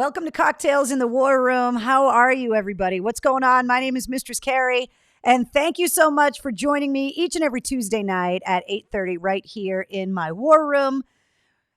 Welcome to Cocktails in the War Room. How are you, everybody? What's going on? My name is Mistress Carrie, and thank you so much for joining me each and every Tuesday night at 8:30 right here in my war room.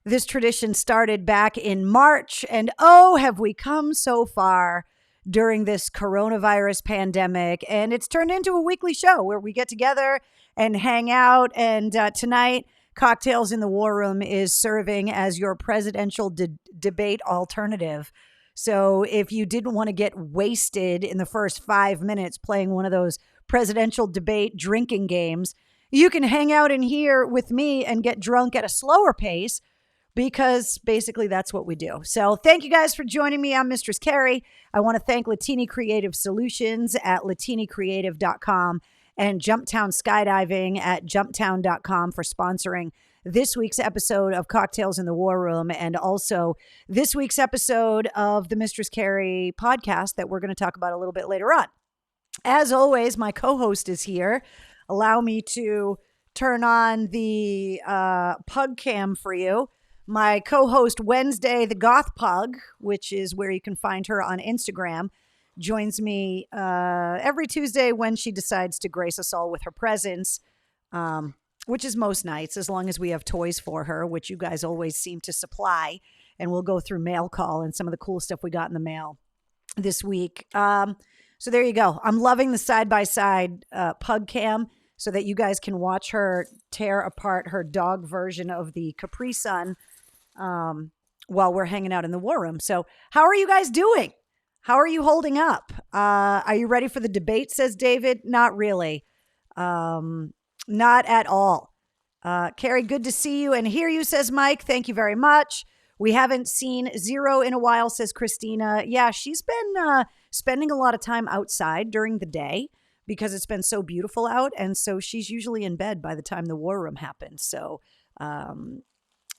This tradition started back in March, and oh, have we come so far during this coronavirus pandemic, and it's turned into a weekly show where we get together and hang out, and tonight, Cocktails in the War Room is serving as your presidential debate alternative. So if you didn't want to get wasted in the first 5 minutes playing one of those presidential debate drinking games, you can hang out in here with me and get drunk at a slower pace, because basically that's what we do. So thank you guys for joining me. I'm Mistress Carrie. I want to thank Latini Creative Solutions at latinicreative.com and Jumptown Skydiving at jumptown.com for sponsoring this week's episode of Cocktails in the War Room, and also this week's episode of the Mistress Carrie podcast that we're going to talk about a little bit later on. As always, my co-host is here. Allow me to turn on the Pug Cam for you. My co-host Wednesday, the Goth Pug, which is where you can find her on Instagram, joins me every Tuesday when she decides to grace us all with her presence, which is most nights, as long as we have toys for her, which you guys always seem to supply. And we'll go through mail call and some of the cool stuff we got in the mail this week. So there you go. I'm loving the side-by-side Pug Cam so that you guys can watch her tear apart her dog version of the Capri Sun while we're hanging out in the war room. So how are you guys doing? How are you holding up? Are you ready for the debate, says David? Not really. Not at all. Carrie, good to see you and hear you, says Mike. Thank you very much. We haven't seen Zero in a while, says Christina. Yeah, she's been spending a lot of time outside during the day because it's been so beautiful out. And so she's usually in bed by the time the war room happens. So,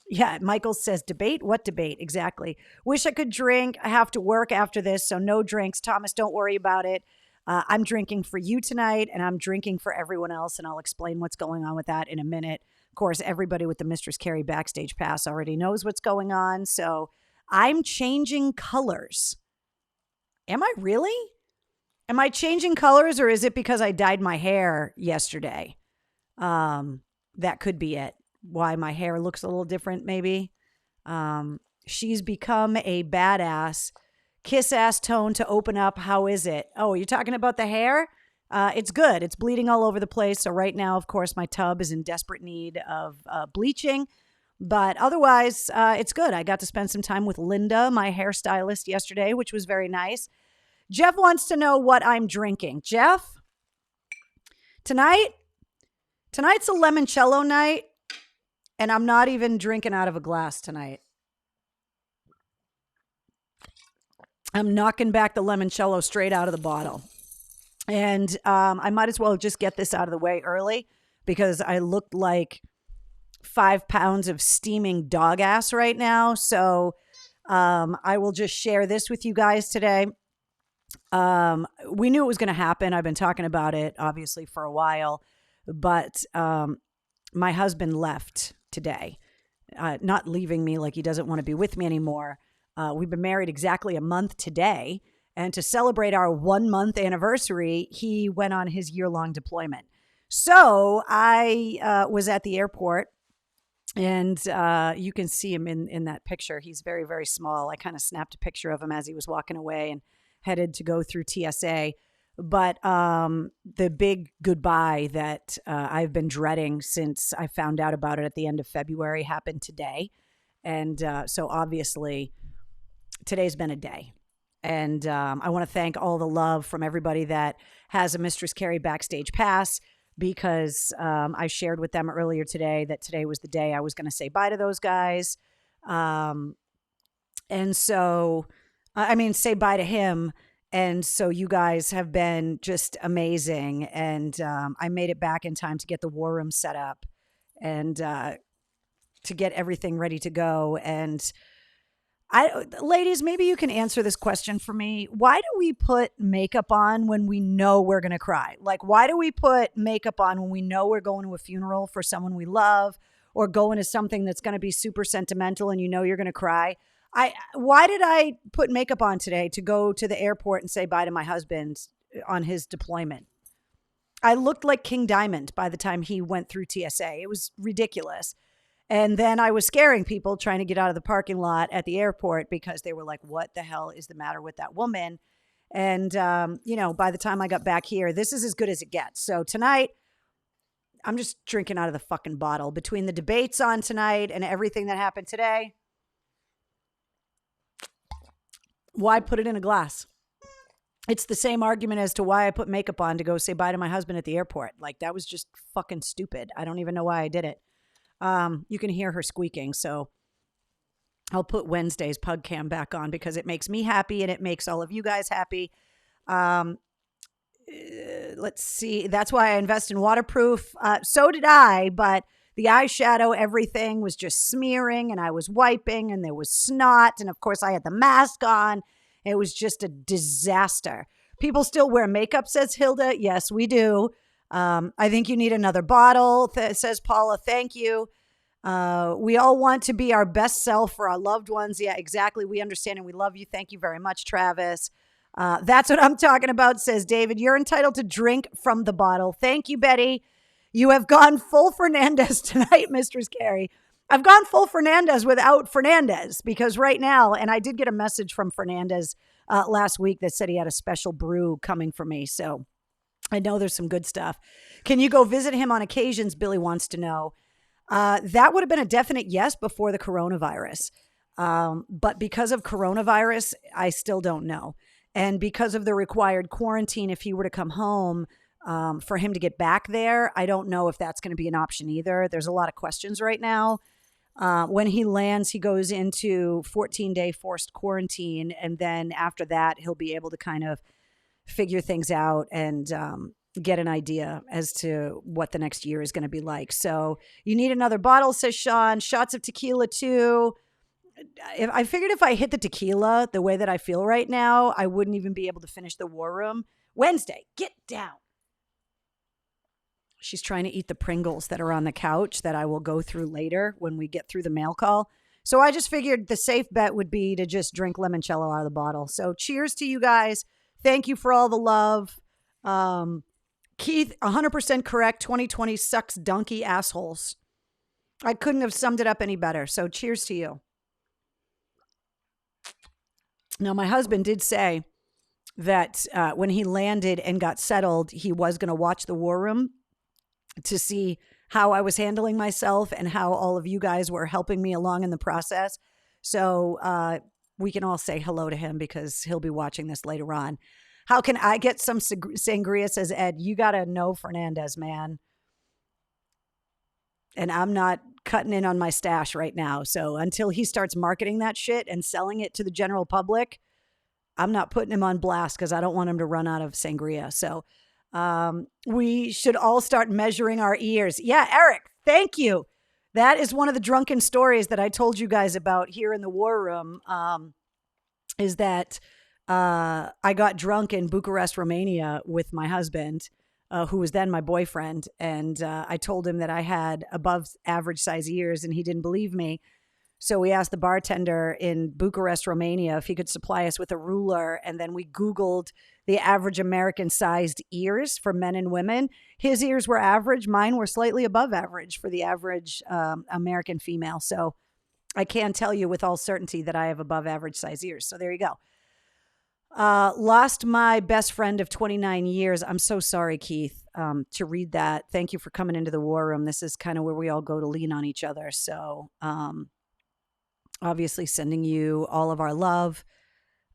yeah, Michael says debate. What debate? Exactly. Wish I could drink. I have to work after this, so no drinks. Thomas, don't worry about it. I'm drinking for you tonight, and I'm drinking for everyone else, and I'll explain what's going on with that in a minute. Of course, everybody with the Mistress Carrie Backstage Pass already knows what's going on, so I'm changing colors. Am I really? Am I changing colors, or is it because I dyed my hair yesterday? That could be it. Why my hair looks a little different, maybe. She's become a badass. Kiss ass tone to open up. How is it? Oh, you're talking about the hair? It's good. It's bleeding all over the place. So right now, of course, my tub is in desperate need of bleaching. But otherwise, it's good. I got to spend some time with Linda, my hairstylist, yesterday, which was very nice. Jeff wants to know what I'm drinking. Jeff, tonight's a limoncello night. And I'm not even drinking out of a glass tonight. I'm knocking back the limoncello straight out of the bottle. And I might as well just get this out of the way early because I looked like 5 pounds of steaming dog ass right now. So I will just share this with you guys today. We knew it was going to happen. I've been talking about it, obviously, for a while. But my husband left today, not leaving me like he doesn't want to be with me anymore. We've been married exactly a month today. And to celebrate our 1 month anniversary, he went on his year-long deployment. So I was at the airport, and you can see him in that picture. He's very, very small. I kind of snapped a picture of him as he was walking away and headed to go through TSA. But the big goodbye that I've been dreading since I found out about it at the end of February happened today. And so obviously today's been a day. And I want to thank all the love from everybody that has a Mistress Carrie Backstage Pass, because I shared with them earlier today that today was the day I was going to say bye to those guys. And so, say bye to him. And so you guys have been just amazing. And I made it back in time to get the war room set up and to get everything ready to go. And ladies, maybe you can answer this question for me. Why do we put makeup on when we know we're going to cry? Like, why do we put makeup on when we know we're going to a funeral for someone we love, or going to something that's going to be super sentimental and you know you're going to cry? Why did I put makeup on today to go to the airport and say bye to my husband on his deployment? I looked like King Diamond by the time he went through TSA. It was ridiculous. And then I was scaring people trying to get out of the parking lot at the airport because they were like, what the hell is the matter with that woman? And, by the time I got back here, this is as good as it gets. So tonight, I'm just drinking out of the fucking bottle. Between the debates on tonight and everything that happened today, why put it in a glass? It's the same argument as to why I put makeup on to go say bye to my husband at the airport. Like, that was just fucking stupid. I don't even know why I did it. You can hear her squeaking, so I'll put Wednesday's Pug Cam back on because it makes me happy and it makes all of you guys happy. Let's see. That's why I invest in waterproof. So did I, but the eyeshadow, everything was just smearing and I was wiping and there was snot. And of course I had the mask on. It was just a disaster. People still wear makeup, says Hilda. Yes, we do. I think you need another bottle, says Paula. Thank you. We all want to be our best self for our loved ones. Yeah, exactly. We understand and we love you. Thank you very much, Travis. That's what I'm talking about, says David. You're entitled to drink from the bottle. Thank you, Betty. You have gone full Fernandez tonight, Mistress Carrie. I've gone full Fernandez without Fernandez because right now, and I did get a message from Fernandez last week that said he had a special brew coming for me. So I know there's some good stuff. Can you go visit him on occasions? Billy wants to know. That would have been a definite yes before the coronavirus. But because of coronavirus, I still don't know. And because of the required quarantine, if he were to come home, for him to get back there, I don't know if that's going to be an option either. There's a lot of questions right now. When he lands, he goes into 14-day forced quarantine. And then after that, he'll be able to kind of figure things out and get an idea as to what the next year is going to be like. So you need another bottle, says Sean. Shots of tequila too. I figured if I hit the tequila the way that I feel right now, I wouldn't even be able to finish the war room. Wednesday, get down. She's trying to eat the Pringles that are on the couch that I will go through later when we get through the mail call. So I just figured the safe bet would be to just drink limoncello out of the bottle. So cheers to you guys. Thank you for all the love. Keith, 100% correct. 2020 sucks donkey assholes. I couldn't have summed it up any better. So cheers to you. Now, my husband did say that when he landed and got settled, he was going to watch the war room to see how I was handling myself and how all of you guys were helping me along in the process. So we can all say hello to him because he'll be watching this later on. How can I get some sangria, says Ed. You got to know Fernandez, man. And I'm not cutting in on my stash right now. So until he starts marketing that shit and selling it to the general public, I'm not putting him on blast because I don't want him to run out of sangria. So we should all start measuring our ears. Yeah, Eric, thank you. That is one of the drunken stories that I told you guys about here in the war room, is that I got drunk in Bucharest, Romania with my husband, who was then my boyfriend. And I told him that I had above average size ears and he didn't believe me. So we asked the bartender in Bucharest, Romania, if he could supply us with a ruler. And then we Googled the average American sized ears for men and women. His ears were average. Mine were slightly above average for the average American female. So I can tell you with all certainty that I have above average size ears. So there you go. Lost my best friend of 29 years. I'm so sorry, Keith, to read that. Thank you for coming into the war room. This is kind of where we all go to lean on each other. So, obviously sending you all of our love.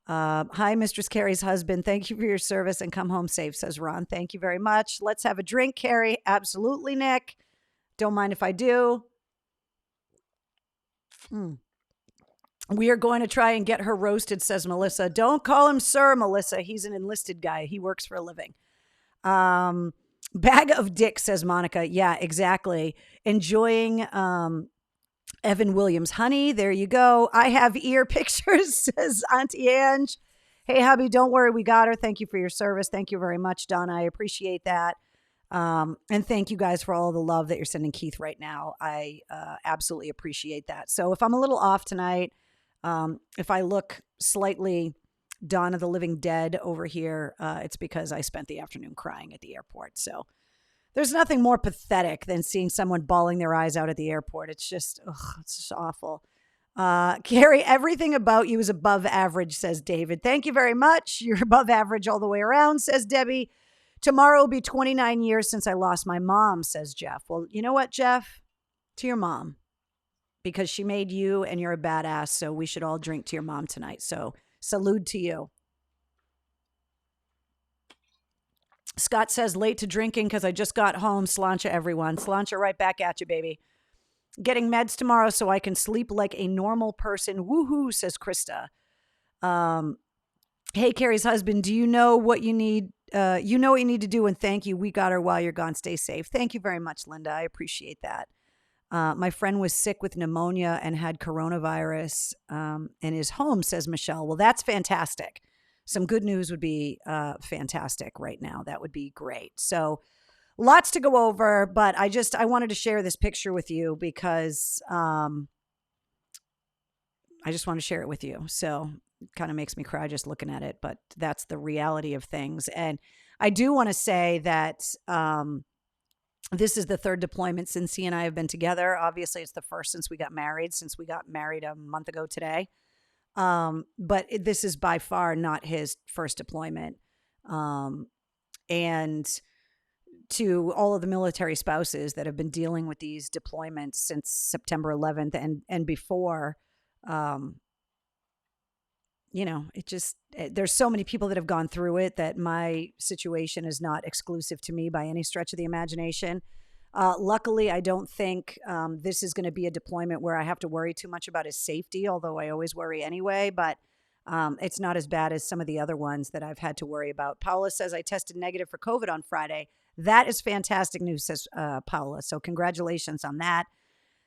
Hi, Mistress Carrie's husband. Thank you for your service and come home safe, says Ron. Thank you very much. Let's have a drink, Carrie. Absolutely, Nick. Don't mind if I do. We are going to try and get her roasted, says Melissa. Don't call him sir, Melissa. He's an enlisted guy. He works for a living. Bag of dicks, says Monica. Yeah, exactly. Enjoying Evan Williams honey. There you go. I have ear pictures, says Auntie Ange. Hey, hubby, don't worry. We got her. Thank you for your service. Thank you very much, Donna. I appreciate that. And thank you guys for all the love that you're sending Keith right now. I absolutely appreciate that. So if I'm a little off tonight, If I look slightly Dawn of the Living Dead over here, it's because I spent the afternoon crying at the airport. So there's nothing more pathetic than seeing someone bawling their eyes out at the airport. It's just, it's just awful. Carrie, everything about you is above average, says David. Thank you very much. You're above average all the way around, says Debbie. Tomorrow will be 29 years since I lost my mom, says Jeff. Well, you know what, Jeff? To your mom, because she made you and you're a badass. So we should all drink to your mom tonight. So salute to you. Scott says, late to drinking because I just got home. Slancha, everyone. Slancha, right back at you, baby. Getting meds tomorrow so I can sleep like a normal person. Woohoo, says Krista. Hey, Carrie's husband, do you know what you need? You know what you need to do, and thank you. We got her while you're gone. Stay safe. Thank you very much, Linda. I appreciate that. My friend was sick with pneumonia and had coronavirus in his home, says Michelle. Well, that's fantastic. Some good news would be fantastic right now. That would be great. So lots to go over, but I wanted to share this picture with you because I just want to share it with you. So it kind of makes me cry just looking at it, but that's the reality of things. And I do want to say that this is the third deployment since he and I have been together. Obviously, it's the first since we got married a month ago today. But this is by far not his first deployment. And to all of the military spouses that have been dealing with these deployments since September 11th and before, there's so many people that have gone through it that my situation is not exclusive to me by any stretch of the imagination. Luckily, I don't think this is going to be a deployment where I have to worry too much about his safety, although I always worry anyway, but it's not as bad as some of the other ones that I've had to worry about. Paula says, I tested negative for COVID on Friday. That is fantastic news, says Paula. So congratulations on that.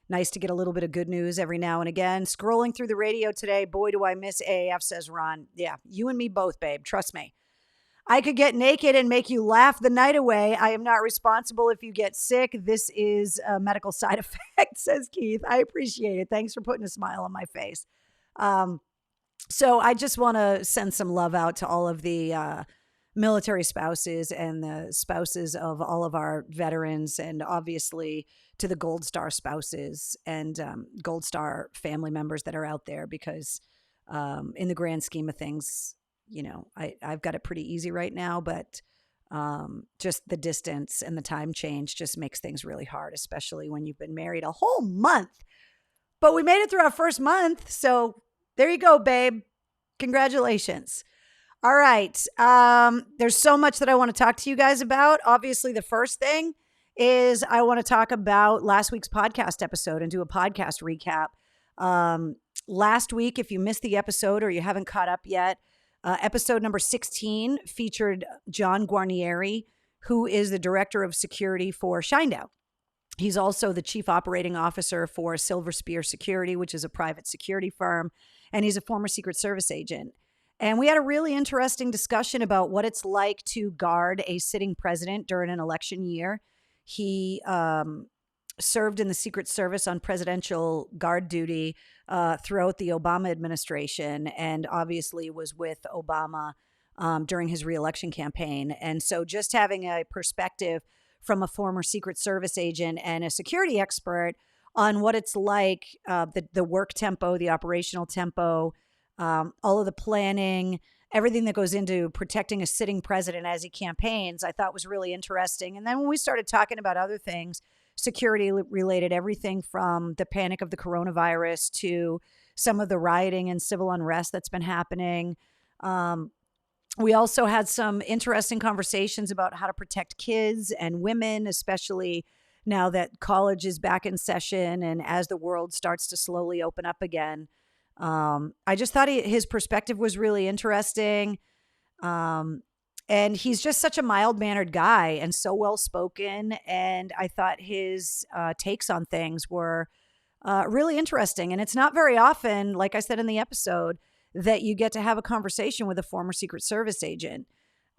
Nice to get a little bit of good news every now and again. Scrolling through the radio today, boy, do I miss AAF, says Ron. Yeah, you and me both, babe. Trust me. I could get naked and make you laugh the night away. I am not responsible if you get sick. This is a medical side effect, says Keith. I appreciate it. Thanks for putting a smile on my face. So I just want to send some love out to all of the military spouses and the spouses of all of our veterans, and obviously to the Gold Star spouses and Gold Star family members that are out there, because in the grand scheme of things, I've got it pretty easy right now, but just the distance and the time change just makes things really hard, especially when you've been married a whole month. But we made it through our first month. So there you go, babe. Congratulations. All right. There's so much that I want to talk to you guys about. Obviously, the first thing is I want to talk about last week's podcast episode and do a podcast recap. Last week, if you missed the episode or you haven't caught up yet, episode number 16 featured John Guarnieri, who is the director of security for Shinedown. He's also the chief operating officer for Silver Spear Security, which is a private security firm, and he's a former Secret Service agent. And we had a really interesting discussion about what it's like to guard a sitting president during an election year. He served in the Secret Service on presidential guard duty throughout the Obama administration, and obviously was with Obama during his reelection campaign. And so just having a perspective from a former Secret Service agent and a security expert on what it's like, the work tempo, the operational tempo, all of the planning, everything that goes into protecting a sitting president as he campaigns, I thought was really interesting. And then when we started talking about other things, security related, everything from the panic of the coronavirus to some of the rioting and civil unrest that's been happening. We also had some interesting conversations about how to protect kids and women, especially now that college is back in session and as the world starts to slowly open up again. I just thought his perspective was really interesting. And he's just such a mild-mannered guy and so well-spoken. And I thought his takes on things were really interesting. And it's not very often, like I said in the episode, that you get to have a conversation with a former Secret Service agent.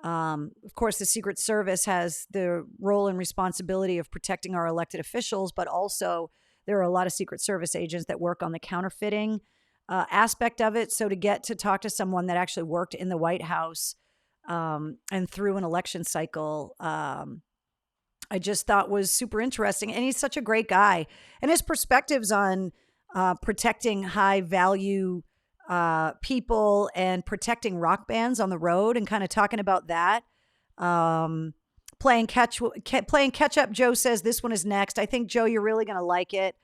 Of course, the Secret Service has the role and responsibility of protecting our elected officials, but also there are a lot of Secret Service agents that work on the counterfeiting aspect of it. So to get to talk to someone that actually worked in the White House and through an election cycle, I just thought was super interesting. And he's such a great guy. And his perspectives on protecting high value people and protecting rock bands on the road and kind of talking about that. Playing catch up. Joe says this one is next. I think, Joe, you're really going to like it.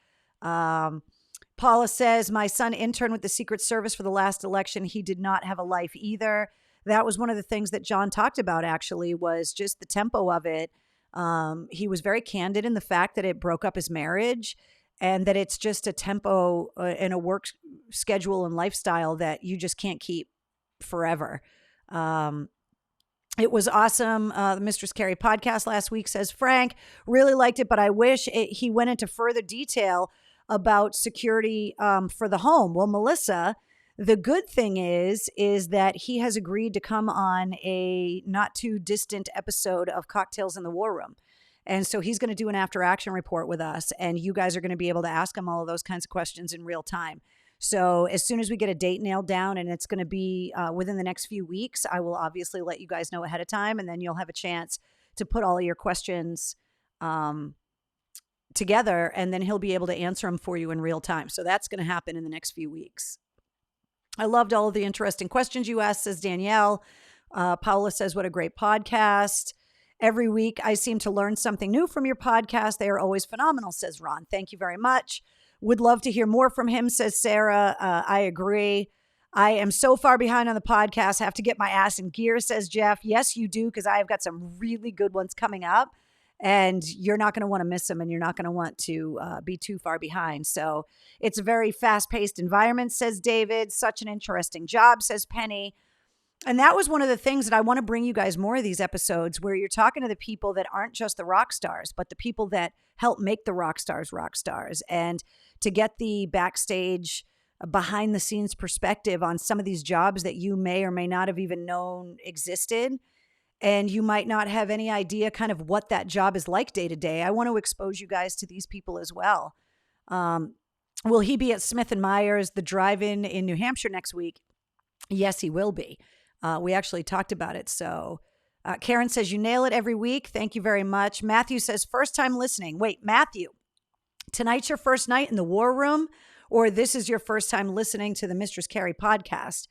Paula says, my son interned with the Secret Service for the last election. He did not have a life either. That was one of the things that John talked about, actually, was just the tempo of it. He was very candid in the fact that it broke up his marriage and that it's just a tempo and a work schedule and lifestyle that you just can't keep forever. It was awesome. The Mistress Carrie podcast last week, says Frank, really liked it, but I wish he went into further detail about security for the home. Well, Melissa, the good thing is that he has agreed to come on a not too distant episode of Cocktails in the War Room. And so he's going to do an after action report with us, and you guys are going to be able to ask him all of those kinds of questions in real time. So as soon as we get a date nailed down, and it's going to be within the next few weeks, I will obviously let you guys know ahead of time, and then you'll have a chance to put all of your questions together, and then he'll be able to answer them for you in real time. So that's going to happen in the next few weeks. I loved all of the interesting questions you asked, says Danielle. Paula says, what a great podcast. Every week, I seem to learn something new from your podcast. They are always phenomenal, says Ron. Thank you very much. Would love to hear more from him, says Sarah. I agree. I am so far behind on the podcast. Have to get my ass in gear, says Jeff. Yes, you do, because I've got some really good ones coming up, and you're not going to want to miss them, and you're not going to want to be too far behind. So it's a very fast-paced environment, says David. Such an interesting job, says Penny. And that was one of the things that I want to bring you guys more of these episodes, where you're talking to the people that aren't just the rock stars, but the people that help make the rock stars, and to get the backstage behind the scenes perspective on some of these jobs that you may or may not have even known existed. And you might not have any idea kind of what that job is like day to day. I want to expose you guys to these people as well. Will he be at Smith & Myers, the drive-in in New Hampshire next week? Yes, he will be. We actually talked about it. So Karen says, you nail it every week. Thank you very much. Matthew says, first time listening. Wait, Matthew, tonight's your first night in the War Room, or this is your first time listening to the Mistress Carrie podcast?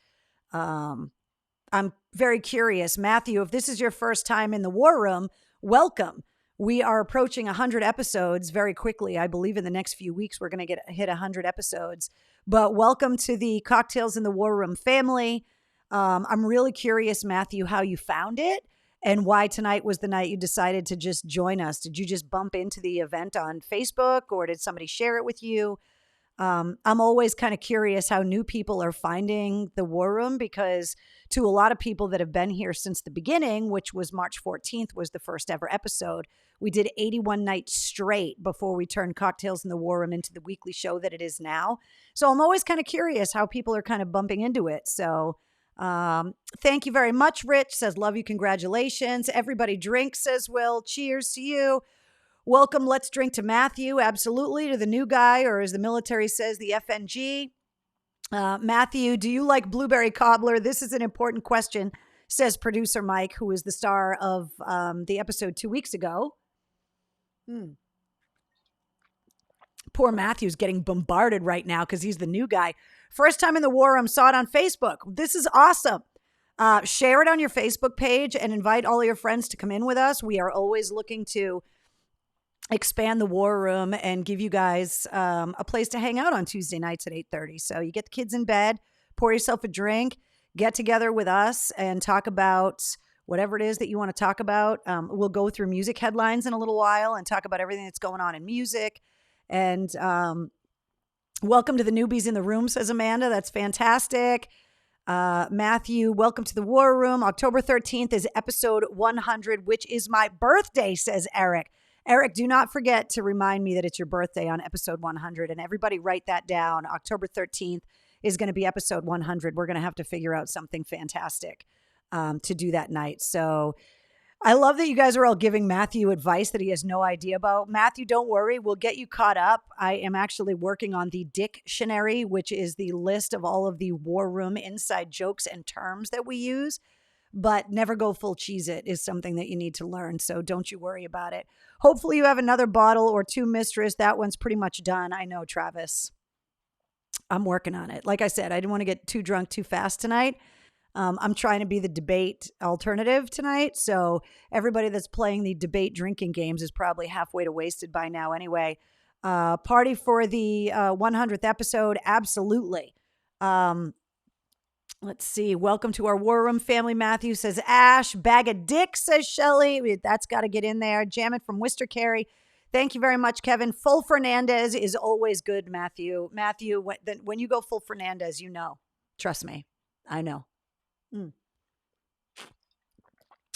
I'm very curious. Matthew, if this is your first time in the War Room, welcome. We are approaching 100 episodes very quickly. I believe in the next few weeks, we're going to hit 100 episodes. But welcome to the Cocktails in the War Room family. I'm really curious, Matthew, how you found it and why tonight was the night you decided to just join us. Did you just bump into the event on Facebook, or did somebody share it with you? I'm always kind of curious how new people are finding the War Room, because to a lot of people that have been here since the beginning, which was March 14th, was the first ever episode. We did 81 nights straight before we turned Cocktails in the War Room into the weekly show that it is now. So I'm always kind of curious how people are kind of bumping into it. So thank you very much, Rich. Says, love you. Congratulations. Everybody drink, says Will. Cheers to you. Welcome. Let's drink to Matthew. Absolutely. To the new guy, or as the military says, the FNG. Matthew, do you like blueberry cobbler? This is an important question, says producer Mike, who is the star of the episode 2 weeks ago. Poor Matthew's getting bombarded right now because he's the new guy. First time in the War Room, saw it on Facebook. This is awesome. Share it on your Facebook page and invite all of your friends to come in with us. We are always looking to expand the War Room and give you guys a place to hang out on Tuesday nights at 8:30. So you get the kids in bed, pour yourself a drink, get together with us and talk about whatever it is that you want to talk about. We'll go through music headlines in a little while and talk about everything that's going on in music. And welcome to the newbies in the room, says Amanda. That's fantastic. Matthew, welcome to the War Room. October 13th is episode 100, which is my birthday, says Eric. Eric, do not forget to remind me that it's your birthday on episode 100. And everybody write that down. October 13th is going to be episode 100. We're going to have to figure out something fantastic to do that night. So I love that you guys are all giving Matthew advice that he has no idea about. Matthew, don't worry. We'll get you caught up. I am actually working on the dictionary, which is the list of all of the War Room inside jokes and terms that we use. But never go full Cheez-It is something that you need to learn. So don't you worry about it. Hopefully you have another bottle or two, Mistress. That one's pretty much done. I know, Travis. I'm working on it. Like I said, I didn't want to get too drunk too fast tonight. I'm trying to be the debate alternative tonight. So everybody that's playing the debate drinking games is probably halfway to wasted by now anyway. Party for the 100th episode. Absolutely. Let's see. Welcome to our War Room family. Matthew says, Ash. Bag of dicks, says Shelly. That's got to get in there. Jam it from Mistress Carrie. Thank you very much, Kevin. Full Fernandez is always good, Matthew. Matthew, when you go full Fernandez, you know. Trust me. I know.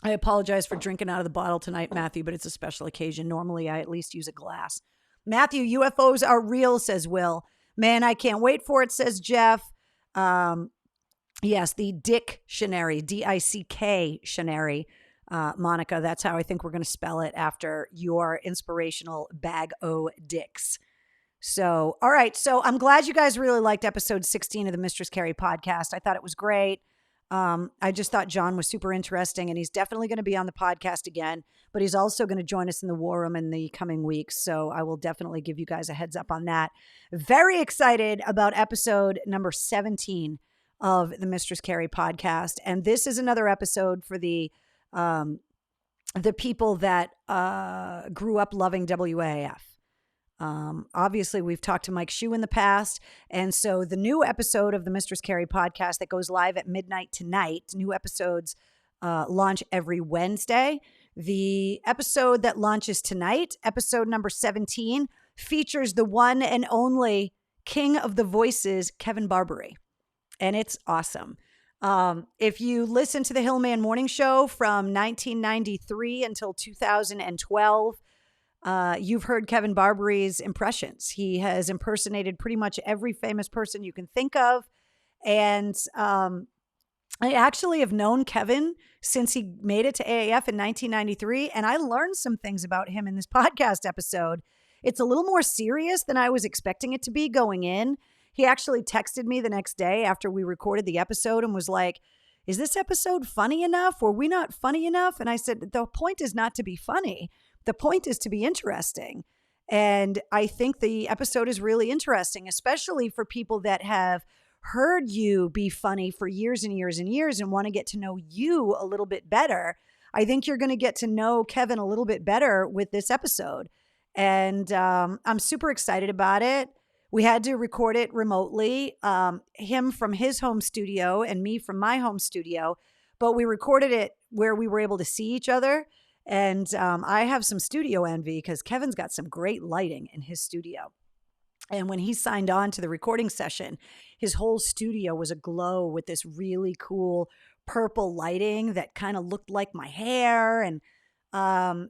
I apologize for drinking out of the bottle tonight, Matthew, but it's a special occasion. Normally, I at least use a glass. Matthew, UFOs are real, says Will. Man, I can't wait for it, says Jeff. Yes, the dictionary, D-I-C-K-tionary. Monica, that's how I think we're going to spell it after your inspirational bag o' dicks. So, all right. So I'm glad you guys really liked episode 16 of the Mistress Carrie podcast. I thought it was great. I just thought John was super interesting, and he's definitely going to be on the podcast again, but he's also going to join us in the War Room in the coming weeks. So I will definitely give you guys a heads up on that. Very excited about episode number 17 of the Mistress Carrie podcast. And this is another episode for the people that grew up loving WAAF. Obviously, we've talked to Mike Shue in the past. And so the new episode of the Mistress Carrie podcast that goes live at midnight tonight, new episodes launch every Wednesday. The episode that launches tonight, episode number 17, features the one and only King of the Voices, Kevin Barbary. And it's awesome. If you listen to the Hillman Morning Show from 1993 until 2012, you've heard Kevin Barbary's impressions. He has impersonated pretty much every famous person you can think of. And I actually have known Kevin since he made it to AAF in 1993. And I learned some things about him in this podcast episode. It's a little more serious than I was expecting it to be going in. He actually texted me the next day after we recorded the episode and was like, is this episode funny enough? Were we not funny enough? And I said, the point is not to be funny. The point is to be interesting. And I think the episode is really interesting, especially for people that have heard you be funny for years and years and years and want to get to know you a little bit better. I think you're going to get to know Kevin a little bit better with this episode. And I'm super excited about it. We had to record it remotely, him from his home studio and me from my home studio, but we recorded it where we were able to see each other. And I have some studio envy because Kevin's got some great lighting in his studio. And when he signed on to the recording session, his whole studio was aglow with this really cool purple lighting that kind of looked like my hair. And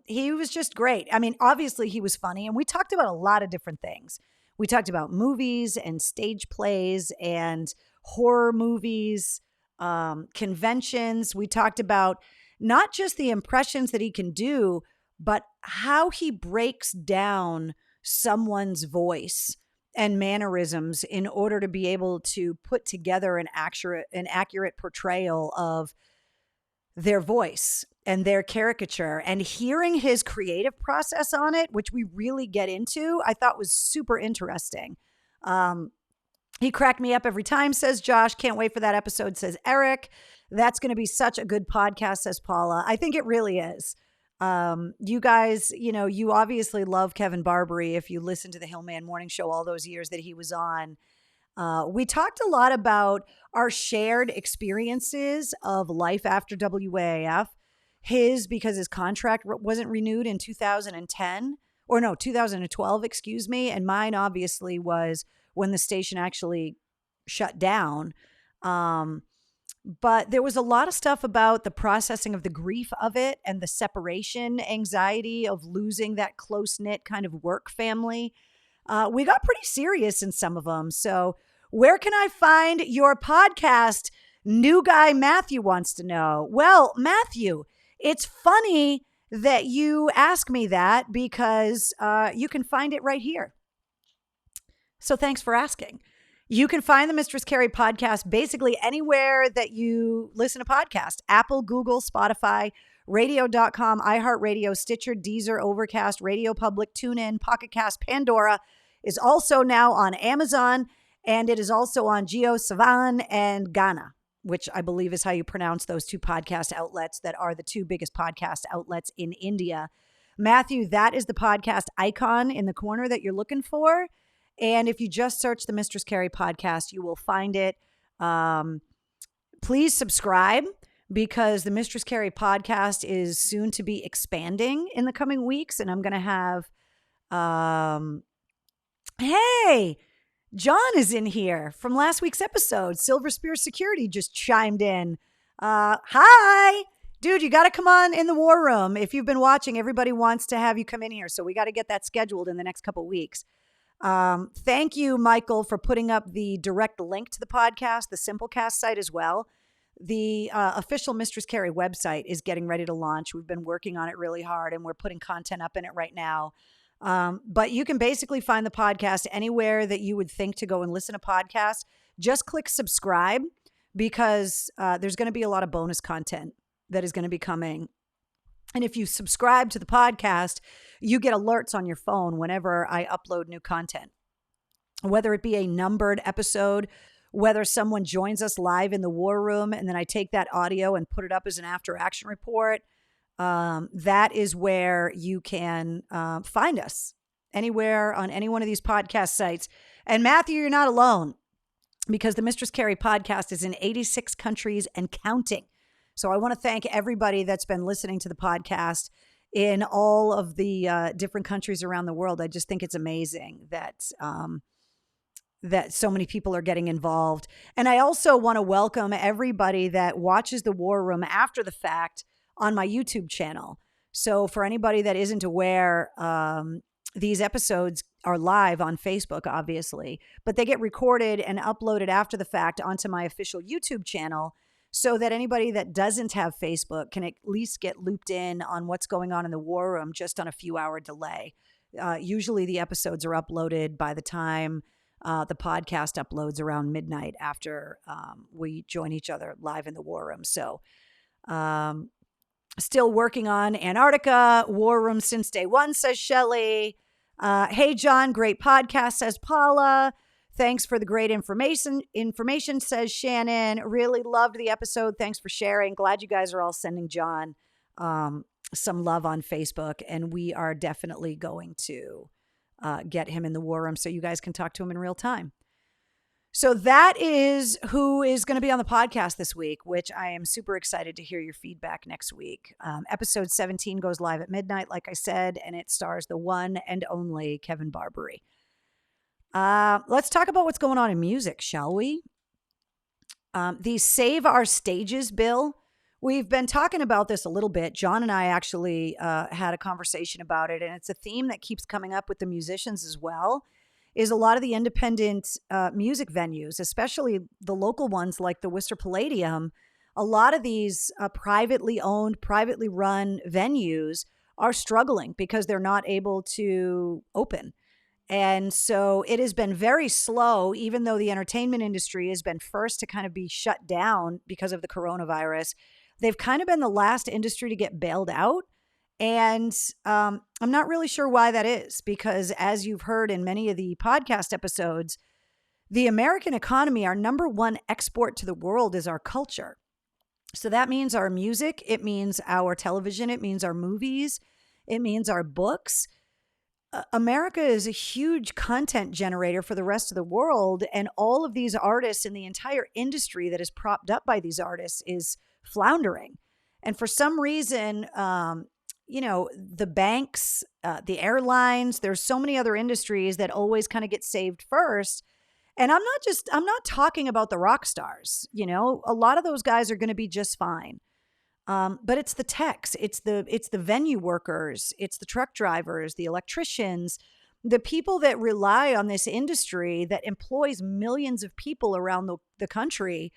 he was just great. I mean, obviously he was funny. And we talked about a lot of different things. We talked about movies and stage plays and horror movies, conventions. We talked about not just the impressions that he can do, but how he breaks down someone's voice and mannerisms in order to be able to put together an accurate portrayal of their voice and their caricature. And hearing his creative process on it, which we really get into, I thought was super interesting. He cracked me up every time, says Josh. Can't wait for that episode, says Eric. That's going to be such a good podcast, says Paula. I think it really is. You guys, you obviously love Kevin Barbary if you listen to the Hillman Morning Show all those years that he was on. We talked a lot about our shared experiences of life after WAAF. His, because his contract wasn't renewed in 2012, excuse me. And mine obviously was when the station actually shut down. But there was a lot of stuff about the processing of the grief of it and the separation anxiety of losing that close-knit kind of work family. We got pretty serious in some of them. So where can I find your podcast? New guy Matthew wants to know. Well, Matthew, It's funny that you ask me that because you can find it right here. So thanks for asking. You can find the Mistress Carrie podcast basically anywhere that you listen to podcasts: Apple, Google, Spotify, radio.com, iHeartRadio, Stitcher, Deezer, Overcast, Radio Public, TuneIn, Pocket Cast, Pandora is also now on Amazon, and it is also on JioSaavn and Ghana, which I believe is how you pronounce those two podcast outlets that are the two biggest podcast outlets in India. Matthew, that is the podcast icon in the corner that you're looking for. And if you just search the Mistress Carrie podcast, you will find it. Please subscribe, because the Mistress Carrie podcast is soon to be expanding in the coming weeks. And I'm going to have, hey, John is in here from last week's episode. Silver Spear Security just chimed in. Hi, dude, you got to come on in the war room. If you've been watching, everybody wants to have you come in here. So we got to get that scheduled in the next couple of weeks. Thank you, Michael, for putting up the direct link to the podcast, the Simplecast site as well. The official Mistress Carrie website is getting ready to launch. We've been working on it really hard, and we're putting content up in it right now. But you can basically find the podcast anywhere that you would think to go and listen to podcasts. Just click subscribe, because there's going to be a lot of bonus content that is going to be coming. And if you subscribe to the podcast, you get alerts on your phone whenever I upload new content, whether it be a numbered episode, whether someone joins us live in the war room, and then I take that audio and put it up as an after action report. That is where you can find us, anywhere on any one of these podcast sites. And Matthew, you're not alone, because the Mistress Carrie podcast is in 86 countries and counting. So I want to thank everybody that's been listening to the podcast in all of the different countries around the world. I just think it's amazing that that so many people are getting involved. And I also want to welcome everybody that watches the War Room after the fact on my YouTube channel. So for anybody that isn't aware, these episodes are live on Facebook, obviously, but they get recorded and uploaded after the fact onto my official YouTube channel, so that anybody that doesn't have Facebook can at least get looped in on what's going on in the war room just on a few-hour delay. Usually the episodes are uploaded by the time the podcast uploads around midnight after we join each other live in the war room. So still working on Antarctica, war room since day one, says Shelley. Hey, John, great podcast, says Paula. Thanks for the great information, says Shannon. Really loved the episode. Thanks for sharing. Glad you guys are all sending John some love on Facebook. And we are definitely going to get him in the war room so you guys can talk to him in real time. So that is who is going to be on the podcast this week, which I am super excited to hear your feedback next week. Episode 17 goes live at midnight, like I said, and it stars the one and only Kevin Barbary. Let's talk about what's going on in music, shall we? The Save Our Stages bill. We've been talking about this a little bit. John and I actually had a conversation about it, and it's a theme that keeps coming up with the musicians as well, is a lot of the independent music venues, especially the local ones like the Worcester Palladium. A lot of these privately owned, privately run venues are struggling because they're not able to open. And so it has been very slow, even though the entertainment industry has been first to kind of be shut down because of the coronavirus. They've kind of been the last industry to get bailed out. And I'm not really sure why that is, because as you've heard in many of the podcast episodes, the American economy, our number one export to the world is our culture. So that means our music, it means our television, it means our movies, it means our books. America is a huge content generator for the rest of the world, and all of these artists and the entire industry that is propped up by these artists is floundering. And for some reason, the banks, the airlines, there's so many other industries that always kind of get saved first. And I'm not talking about the rock stars. A lot of those guys are going to be just fine. But it's the techs, it's the venue workers, it's the truck drivers, the electricians, the people that rely on this industry that employs millions of people around the country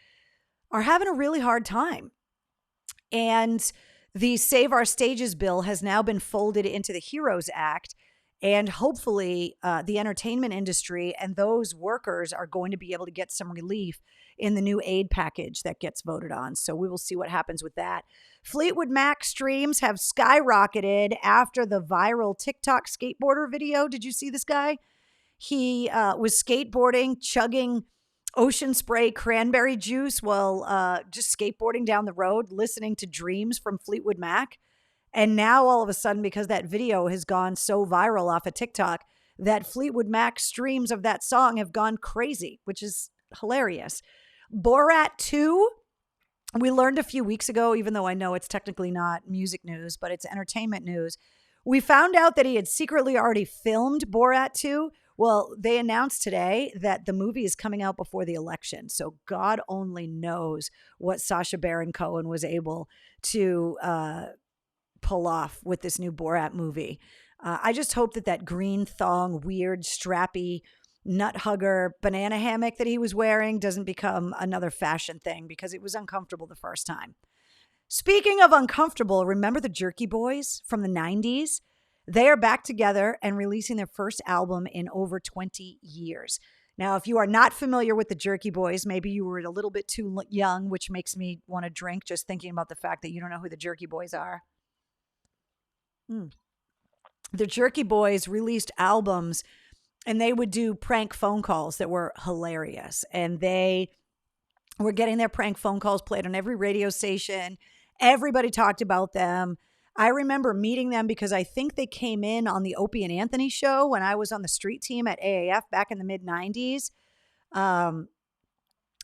are having a really hard time. And The Save Our Stages bill has now been folded into the HEROES Act. And hopefully, the entertainment industry and those workers are going to be able to get some relief in the new aid package that gets voted on. So we will see what happens with that. Fleetwood Mac streams have skyrocketed after the viral TikTok skateboarder video. Did you see this guy? He was skateboarding, chugging ocean spray cranberry juice while just skateboarding down the road, listening to Dreams from Fleetwood Mac. And now all of a sudden, because that video has gone so viral off of TikTok, that Fleetwood Mac streams of that song have gone crazy, which is hilarious. Borat 2, we learned a few weeks ago, even though I know it's technically not music news, but it's entertainment news. We found out that he had secretly already filmed Borat 2. Well, they announced today that the movie is coming out before the election. So God only knows what Sacha Baron Cohen was able to pull off with this new Borat movie. I just hope that green thong, weird, strappy, nut hugger banana hammock that he was wearing doesn't become another fashion thing, because it was uncomfortable the first time. Speaking of uncomfortable, remember the Jerky Boys from the 90s? They are back together and releasing their first album in over 20 years. Now, if you are not familiar with the Jerky Boys, maybe you were a little bit too young, which makes me want to drink just thinking about the fact that you don't know who the Jerky Boys are. The Jerky Boys released albums, and they would do prank phone calls that were hilarious. And they were getting their prank phone calls played on every radio station. Everybody talked about them. I remember meeting them because I think they came in on the Opie and Anthony show when I was on the street team at AAF back in the mid-90s. I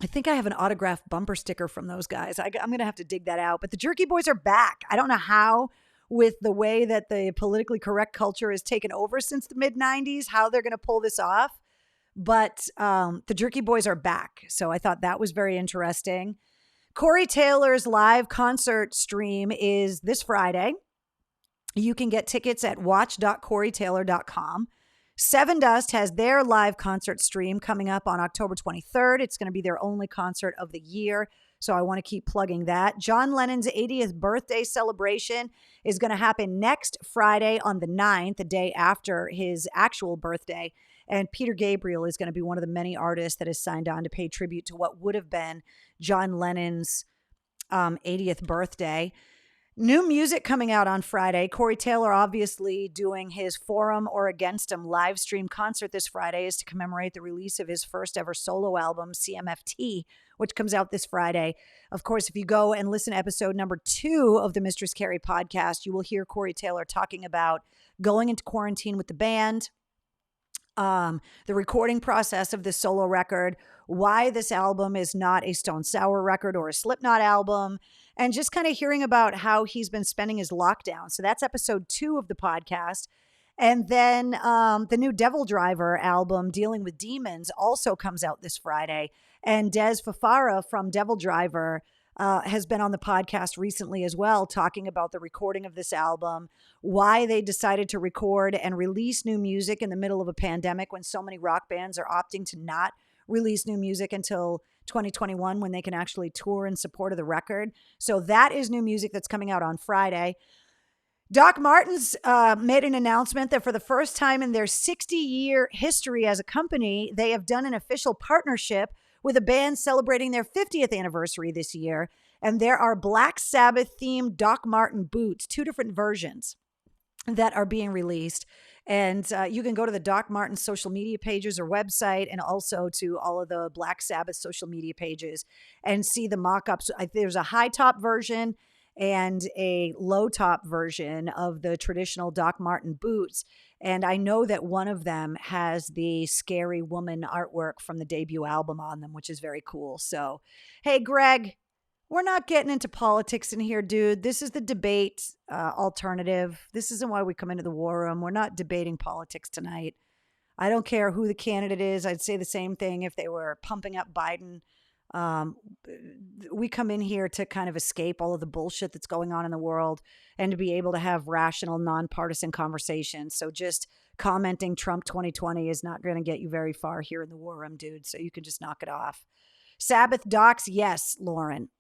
think I have an autographed bumper sticker from those guys. I'm going to have to dig that out. But the Jerky Boys are back. I don't know how, with the way that the politically correct culture has taken over since the mid-90s, how they're going to pull this off. But the Jerky Boys are back. So I thought that was very interesting. Corey Taylor's live concert stream is this Friday. You can get tickets at watch.coreytaylor.com. Seven Dust has their live concert stream coming up on October 23rd. It's going to be their only concert of the year, so I want to keep plugging that. John Lennon's 80th birthday celebration is going to happen next Friday on the 9th, the day after his actual birthday. And Peter Gabriel is going to be one of the many artists that has signed on to pay tribute to what would have been John Lennon's 80th birthday. New music coming out on Friday. Corey Taylor obviously doing his For 'Em or Against 'Em live stream concert this Friday is to commemorate the release of his first ever solo album, CMFT, which comes out this Friday. Of course, if you go and listen to episode number 2 of the Mistress Carrie podcast, you will hear Corey Taylor talking about going into quarantine with the band, the recording process of this solo record, why this album is not a Stone Sour record or a Slipknot album, and just kind of hearing about how he's been spending his lockdown. So that's episode 2 of the podcast. And then the new Devil Driver album, Dealing with Demons, also comes out this Friday. And Des Fafara from Devil Driver has been on the podcast recently as well, talking about the recording of this album, why they decided to record and release new music in the middle of a pandemic when so many rock bands are opting to not release new music until 2021 when they can actually tour in support of the record. So that is new music that's coming out on Friday. Doc Martens made an announcement that for the first time in their 60-year history as a company, they have done an official partnership with a band celebrating their 50th anniversary this year. And there are Black Sabbath-themed Doc Marten boots, 2 different versions that are being released. And you can go to the Doc Martens social media pages or website, and also to all of the Black Sabbath social media pages, and see the mock-ups. There's a high top version and a low top version of the traditional Doc Marten boots. And I know that one of them has the scary woman artwork from the debut album on them, which is very cool. So, hey, Greg, we're not getting into politics in here, dude. This is the debate alternative. This isn't why we come into the war room. We're not debating politics tonight. I don't care who the candidate is. I'd say the same thing if they were pumping up Biden. We come in here to kind of escape all of the bullshit that's going on in the world and to be able to have rational, nonpartisan conversations. So just commenting Trump 2020 is not going to get you very far here in the war room, dude. So you can just knock it off. Sabbath docs, yes, Lauren.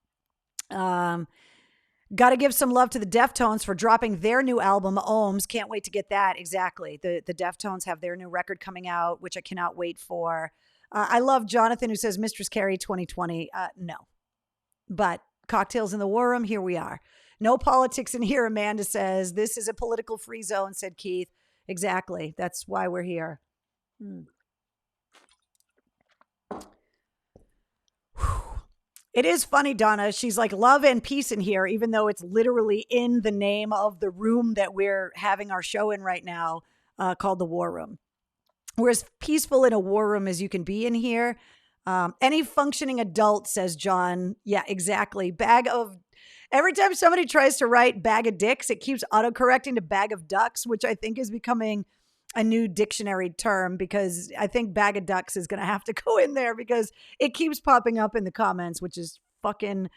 Got to give some love to the Deftones for dropping their new album, Ohms. Can't wait to get that. Exactly. The Deftones have their new record coming out, which I cannot wait for. I love Jonathan, who says Mistress Carrie 2020. No. But cocktails in the war room, here we are. No politics in here, Amanda says. This is a political free zone, said Keith. Exactly. That's why we're here. It is funny, Donna. She's like, love and peace in here, even though it's literally in the name of the room that we're having our show in right now, called the War Room. We're as peaceful in a war room as you can be in here. Any functioning adult, says John. Yeah, exactly. Every time somebody tries to write bag of dicks, it keeps autocorrecting to bag of ducks, which I think is becoming a new dictionary term, because I think bag of ducks is going to have to go in there because it keeps popping up in the comments, which is fucking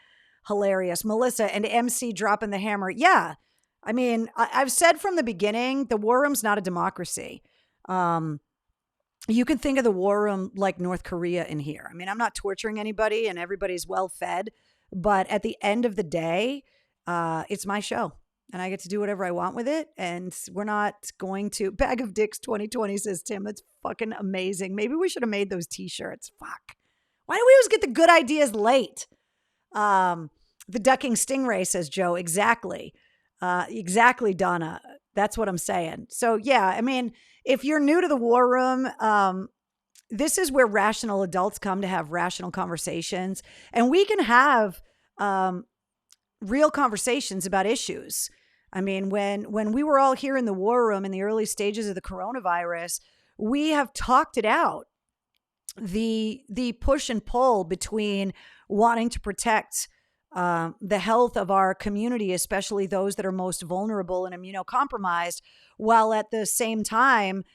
hilarious. Melissa and MC dropping the hammer. Yeah. I mean, I've said from the beginning, the war room's not a democracy. You can think of the war room like North Korea in here. I mean, I'm not torturing anybody and everybody's well fed, but at the end of the day, it's my show. And I get to do whatever I want with it. And we're not going to. Bag of Dicks 2020, says Tim. That's fucking amazing. Maybe we should have made those t-shirts. Fuck. Why do we always get the good ideas late? The ducking stingray, says Joe. Exactly. Exactly, Donna. That's what I'm saying. So, yeah, I mean, if you're new to the war room, this is where rational adults come to have rational conversations. And we can have real conversations about issues. I mean, when we were all here in the war room in the early stages of the coronavirus, we have talked it out. The push and pull between wanting to protect the health of our community, especially those that are most vulnerable and immunocompromised, while at the same time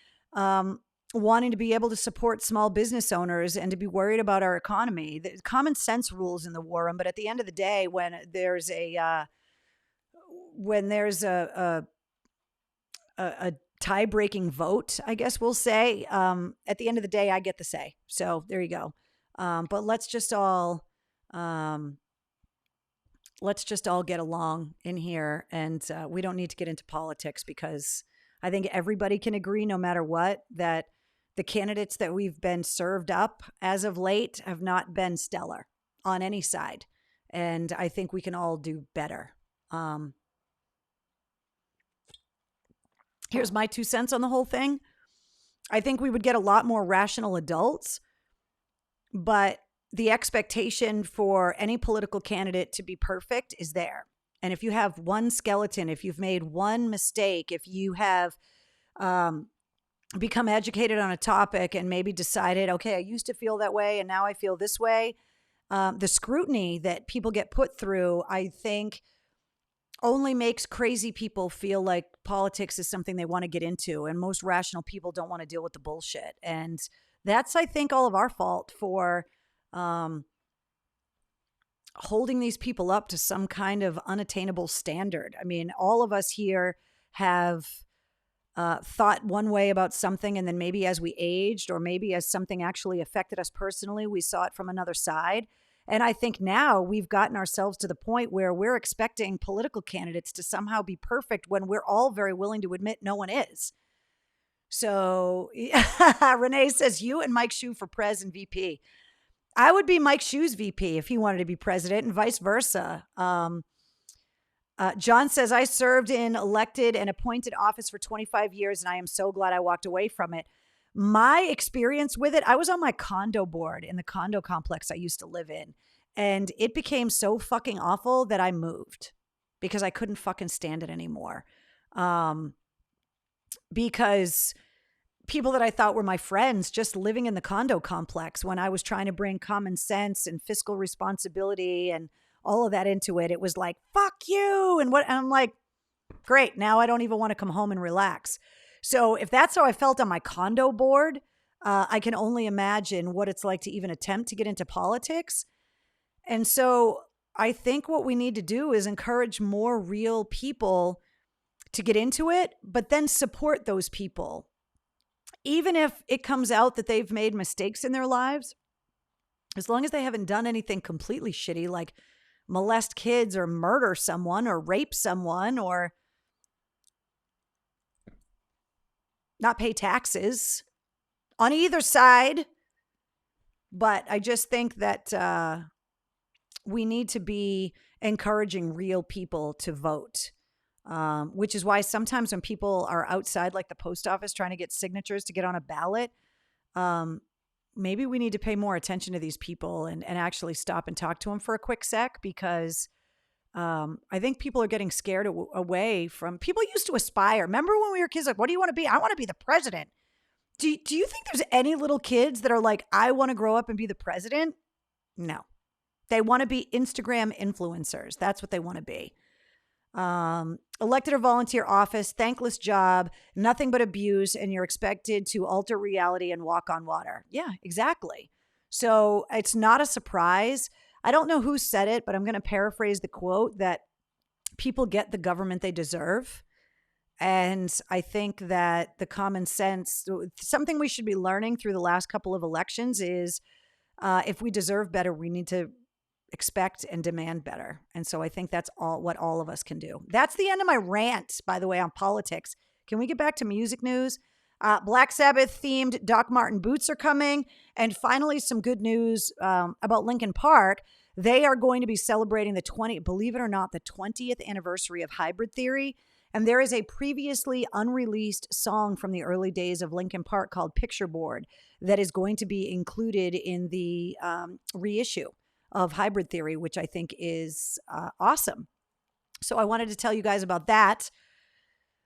wanting to be able to support small business owners and to be worried about our economy. The common sense rules in the war room, but at the end of the day, when there's a tie-breaking vote, I guess we'll say, at the end of the day, I get the say. So there you go. But let's just all get along in here, and we don't need to get into politics, because I think everybody can agree, no matter what, that the candidates that we've been served up as of late have not been stellar on any side. And I think we can all do better. Here's my 2 cents on the whole thing. I think we would get a lot more rational adults, but the expectation for any political candidate to be perfect is there. And if you have one skeleton, if you've made one mistake, if you have become educated on a topic and maybe decided, okay, I used to feel that way and now I feel this way, the scrutiny that people get put through, I think, only makes crazy people feel like politics is something they want to get into. And most rational people don't want to deal with the bullshit. And that's, I think, all of our fault for holding these people up to some kind of unattainable standard. I mean, all of us here have thought one way about something, and then maybe as we aged, or maybe as something actually affected us personally, we saw it from another side. And I think now we've gotten ourselves to the point where we're expecting political candidates to somehow be perfect when we're all very willing to admit no one is. So Renee says, you and Mike Shue for Prez and VP. I would be Mike Shue's VP if he wanted to be president, and vice versa. John says, I served in elected and appointed office for 25 years, and I am so glad I walked away from it. My experience with it, I was on my condo board in the condo complex I used to live in, and it became so fucking awful that I moved because I couldn't fucking stand it anymore. Because people that I thought were my friends just living in the condo complex, when I was trying to bring common sense and fiscal responsibility and all of that into it, it was like, fuck you. And I'm like, great. Now I don't even want to come home and relax. So if that's how I felt on my condo board, I can only imagine what it's like to even attempt to get into politics. And so I think what we need to do is encourage more real people to get into it, but then support those people. Even if it comes out that they've made mistakes in their lives, as long as they haven't done anything completely shitty, like molest kids or murder someone or rape someone or not pay taxes on either side. But I just think that we need to be encouraging real people to vote, which is why sometimes when people are outside, like the post office, trying to get signatures to get on a ballot, maybe we need to pay more attention to these people and actually stop and talk to them for a quick sec, because I think people are getting scared away from, people used to aspire. Remember when we were kids, like, what do you want to be? I want to be the president. Do you think there's any little kids that are like, I want to grow up and be the president? No. They want to be Instagram influencers. That's what they want to be. Elected or volunteer office, thankless job, nothing but abuse, and you're expected to alter reality and walk on water. Yeah, exactly. So it's not a surprise. I don't know who said it, but I'm going to paraphrase the quote that people get the government they deserve. And I think that the common sense, something we should be learning through the last couple of elections is if we deserve better, we need to expect and demand better. And so I think that's what all of us can do. That's the end of my rant, by the way, on politics. Can we get back to music news? Black Sabbath themed Doc Marten boots are coming. And finally, some good news about Linkin Park. They are going to be celebrating believe it or not, the 20th anniversary of Hybrid Theory. And there is a previously unreleased song from the early days of Linkin Park called Picture Board that is going to be included in the reissue of Hybrid Theory, which I think is awesome. So I wanted to tell you guys about that.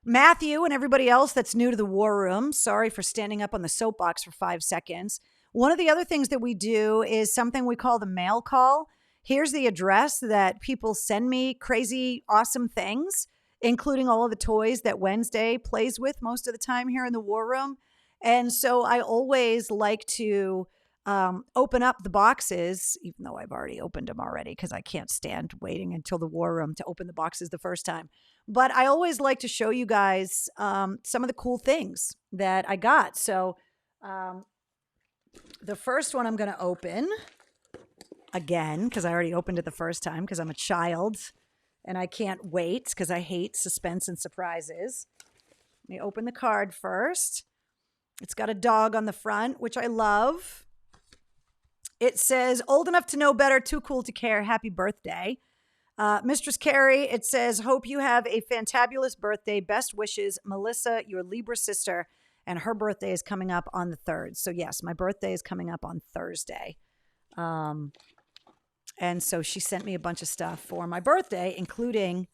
Matthew and everybody else that's new to the War Room, sorry for standing up on the soapbox for 5 seconds. One of the other things that we do is something we call the mail call. Here's the address that people send me crazy, awesome things, including all of the toys that Wednesday plays with most of the time here in the War Room. And so I always like to open up the boxes, even though I've already opened them already because I can't stand waiting until the War Room to open the boxes the first time. But I always like to show you guys some of the cool things that I got. So the first one I'm going to open again, because I already opened it the first time because I'm a child and I can't wait because I hate suspense and surprises. Let me open the card first. It's got a dog on the front, which I love. It says, old enough to know better, too cool to care. Happy birthday. Mistress Carrie, it says, hope you have a fantabulous birthday. Best wishes, Melissa, your Libra sister, and her birthday is coming up on the 3rd. So yes, my birthday is coming up on Thursday. And so she sent me a bunch of stuff for my birthday, including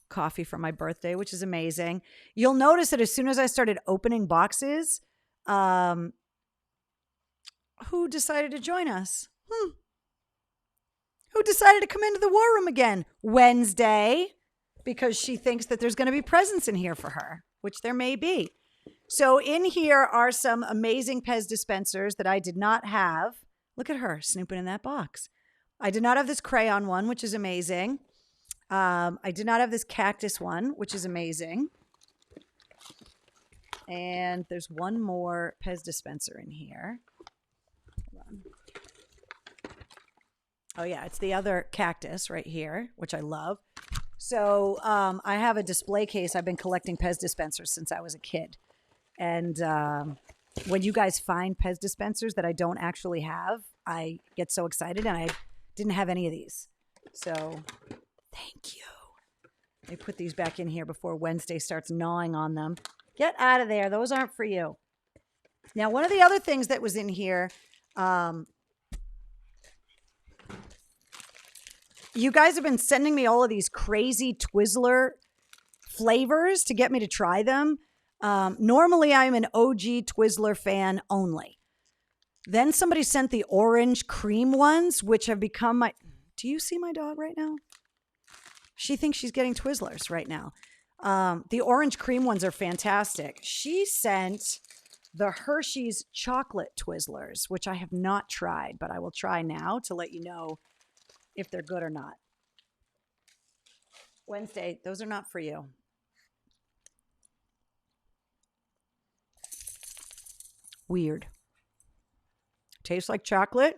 coffee for my birthday, which is amazing. You'll notice that as soon as I started opening boxes, who decided to join us? Who decided to come into the War Room again? Wednesday, because she thinks that there's going to be presents in here for her, which there may be. So in here are some amazing Pez dispensers that I did not have. Look at her snooping in that box. I did not have this crayon one, which is amazing. I did not have this cactus one, which is amazing. And there's one more Pez dispenser in here. Hold on. Oh, yeah, it's the other cactus right here, which I love. So I have a display case. I've been collecting Pez dispensers since I was a kid. And when you guys find Pez dispensers that I don't actually have, I get so excited, and I didn't have any of these. So thank you. Let me put these back in here before Wednesday starts gnawing on them. Get out of there. Those aren't for you. Now, one of the other things that was in here, you guys have been sending me all of these crazy Twizzler flavors to get me to try them. Normally, I'm an OG Twizzler fan only. Then somebody sent the orange cream ones, which have become my... Do you see my dog right now? She thinks she's getting Twizzlers right now. The orange cream ones are fantastic. She sent the Hershey's chocolate Twizzlers, which I have not tried, but I will try now to let you know if they're good or not. Wednesday, those are not for you. Weird. Tastes like chocolate.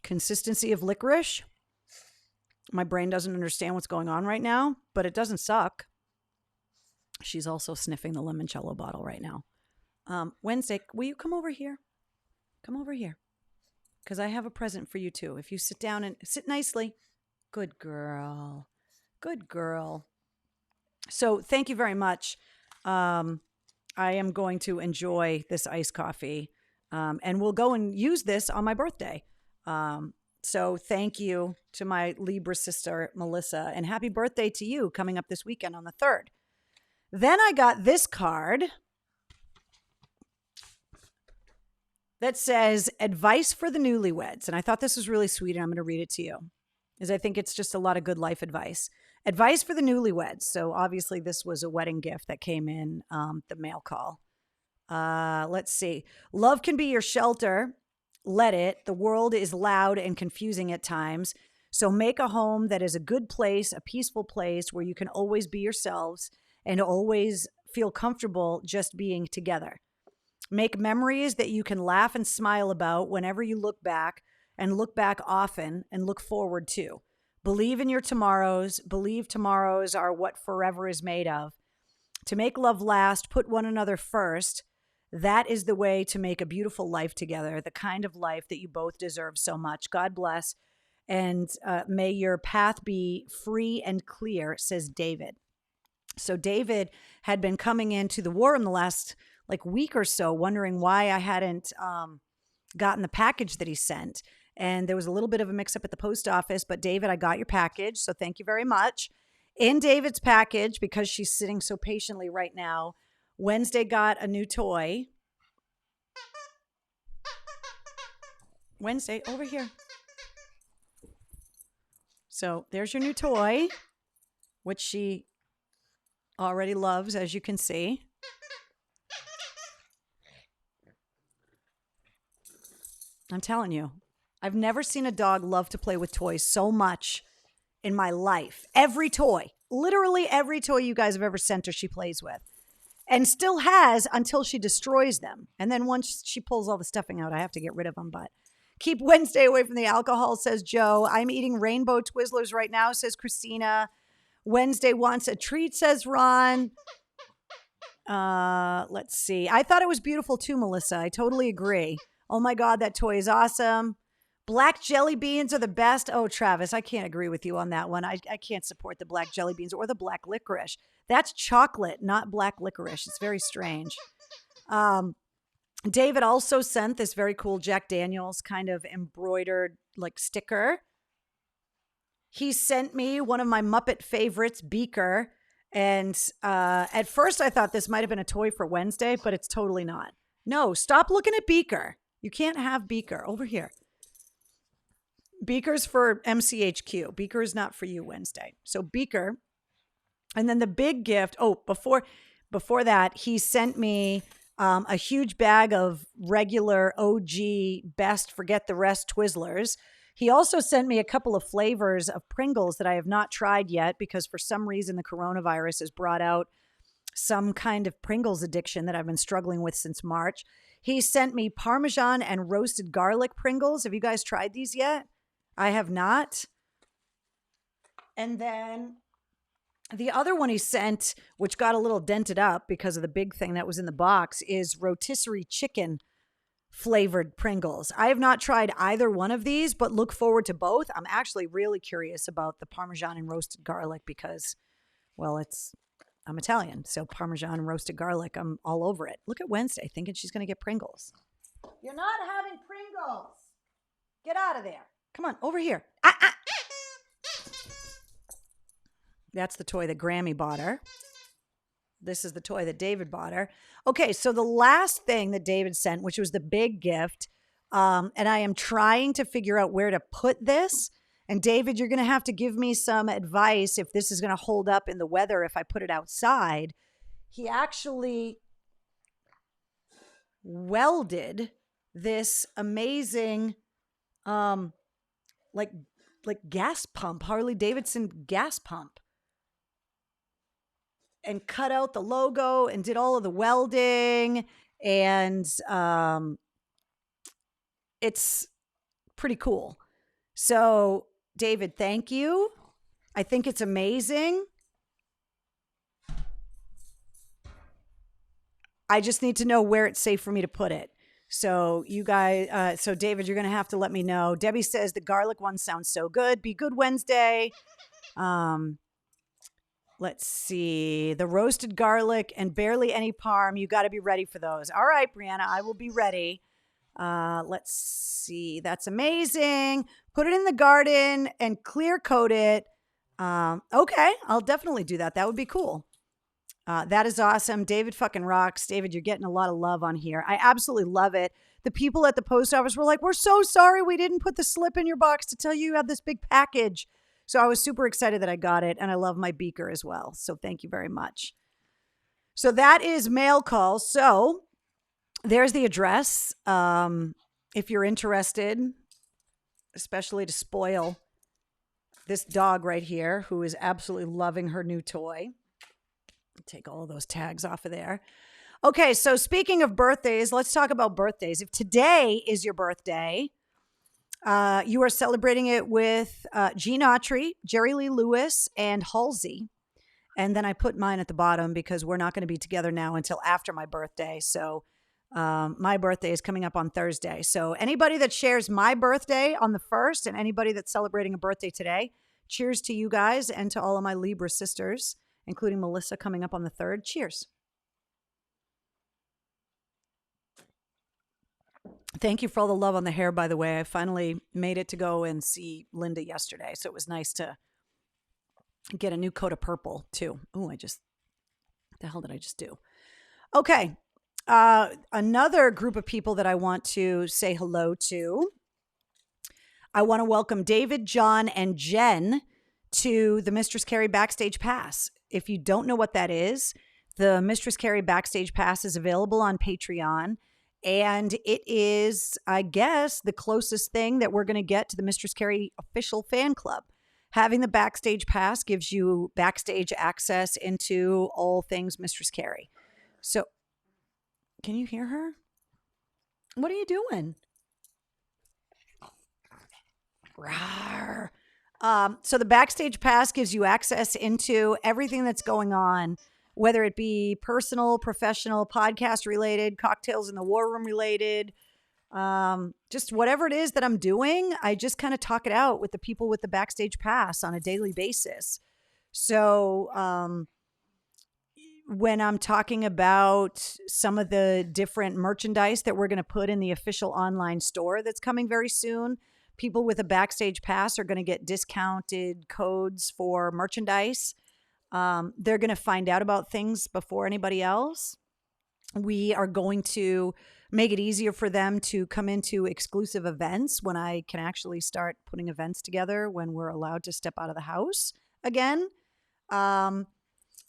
consistency of licorice. My brain doesn't understand what's going on right now, but it doesn't suck. She's also sniffing the limoncello bottle right now. Wednesday, will you come over here? Come over here. Because I have a present for you too. If you sit down and sit nicely. Good girl. Good girl. So thank you very much. I am going to enjoy this iced coffee. And we'll go and use this on my birthday. So thank you to my Libra sister, Melissa. And happy birthday to you coming up this weekend on the 3rd. Then I got this card that says advice for the newlyweds. And I thought this was really sweet, and I'm going to read it to you, because I think it's just a lot of good life advice. Advice for the newlyweds. So obviously this was a wedding gift that came in the mail call. Let's see. Love can be your shelter. Let it. The world is loud and confusing at times. So make a home that is a good place, a peaceful place where you can always be yourselves and always feel comfortable just being together. Make memories that you can laugh and smile about whenever you look back, and look back often and look forward to. Believe in your tomorrows. Believe tomorrows are what forever is made of. To make love last, put one another first. That is the way to make a beautiful life together, the kind of life that you both deserve so much. God bless, and may your path be free and clear, says David. So David had been coming into the war in the last week or so, wondering why I hadn't gotten the package that he sent. And there was a little bit of a mix up at the post office, but David, I got your package. So thank you very much. In David's package, because she's sitting so patiently right now, Wednesday got a new toy. Wednesday, over here. So there's your new toy, which she already loves, as you can see. I'm telling you, I've never seen a dog love to play with toys so much in my life. Every toy, literally every toy you guys have ever sent her, she plays with. And still has until she destroys them. And then once she pulls all the stuffing out, I have to get rid of them. But keep Wednesday away from the alcohol, says Joe. I'm eating rainbow Twizzlers right now, says Christina. Wednesday wants a treat, says Ron. Let's see. I thought it was beautiful too, Melissa. I totally agree. Oh my God, that toy is awesome. Black jelly beans are the best. Oh, Travis, I can't agree with you on that one. I can't support the black jelly beans or the black licorice. That's chocolate, not black licorice. It's very strange. David also sent this very cool Jack Daniels kind of embroidered sticker. He sent me one of my Muppet favorites, Beaker. And at first I thought this might have been a toy for Wednesday, but it's totally not. No, stop looking at Beaker. You can't have Beaker. Over here. Beaker's for MCHQ. Beaker is not for you, Wednesday. So Beaker. And then the big gift. Oh, before that, he sent me a huge bag of regular OG best forget the rest Twizzlers. He also sent me a couple of flavors of Pringles that I have not tried yet, because for some reason the coronavirus has brought out some kind of Pringles addiction that I've been struggling with since March. He sent me Parmesan and roasted garlic Pringles. Have you guys tried these yet? I have not. And then the other one he sent, which got a little dented up because of the big thing that was in the box, is rotisserie chicken flavored Pringles. I have not tried either one of these, but look forward to both. I'm actually really curious about the Parmesan and roasted garlic because, well, I'm Italian, so Parmesan and roasted garlic, I'm all over it. Look at Wednesday thinking she's going to get Pringles. You're not having Pringles. Get out of there. Come on, over here. That's the toy that Grammy bought her. This is the toy that David bought her. Okay, so the last thing that David sent, which was the big gift, and I am trying to figure out where to put this. And David, you're going to have to give me some advice if this is going to hold up in the weather if I put it outside. He actually welded this amazing like gas pump, Harley Davidson gas pump, and cut out the logo and did all of the welding. And it's pretty cool. So, David, thank you. I think it's amazing. I just need to know where it's safe for me to put it. So you guys, so David, you're going to have to let me know. Debbie says the garlic one sounds so good. Be good Wednesday. Um, let's see. The roasted garlic and barely any parm. You got to be ready for those. All right, Brianna, I will be ready. Let's see. That's amazing. Put it in the garden and clear coat it. Okay, I'll definitely do that. That would be cool. That is awesome. David fucking rocks. David, you're getting a lot of love on here. I absolutely love it. The people at the post office were like, we're so sorry we didn't put the slip in your box to tell you had this big package. So I was super excited that I got it. And I love my beaker as well. So thank you very much. So that is mail call. So there's the address. If you're interested, especially to spoil this dog right here, who is absolutely loving her new toy. Take all of those tags off of there. Okay, so speaking of birthdays, let's talk about birthdays. If today is your birthday, you are celebrating it with Gene Autry, Jerry Lee Lewis, and Halsey. And then I put mine at the bottom because we're not going to be together now until after my birthday. So my birthday is coming up on Thursday. So anybody that shares my birthday on the 1st and anybody that's celebrating a birthday today, cheers to you guys and to all of my Libra sisters, including Melissa coming up on the 3rd. Cheers. Thank you for all the love on the hair, by the way. I finally made it to go and see Linda yesterday. So it was nice to get a new coat of purple too. Oh, what the hell did I just do? Okay. Another group of people that I want to say hello to. I want to welcome David, John, and Jen to the Mistress Carrie Backstage Pass. If you don't know what that is, the Mistress Carrie Backstage Pass is available on Patreon. And it is, I guess, the closest thing that we're going to get to the Mistress Carrie official fan club. Having the Backstage Pass gives you backstage access into all things Mistress Carrie. So, can you hear her? What are you doing? Rawr. So the Backstage Pass gives you access into everything that's going on, whether it be personal, professional, podcast related, cocktails in the war room related, just whatever it is that I'm doing. I just kind of talk it out with the people with the Backstage Pass on a daily basis. So when I'm talking about some of the different merchandise that we're going to put in the official online store that's coming very soon, people with a Backstage Pass are going to get discounted codes for merchandise. They're going to find out about things before anybody else. We are going to make it easier for them to come into exclusive events when I can actually start putting events together when we're allowed to step out of the house again.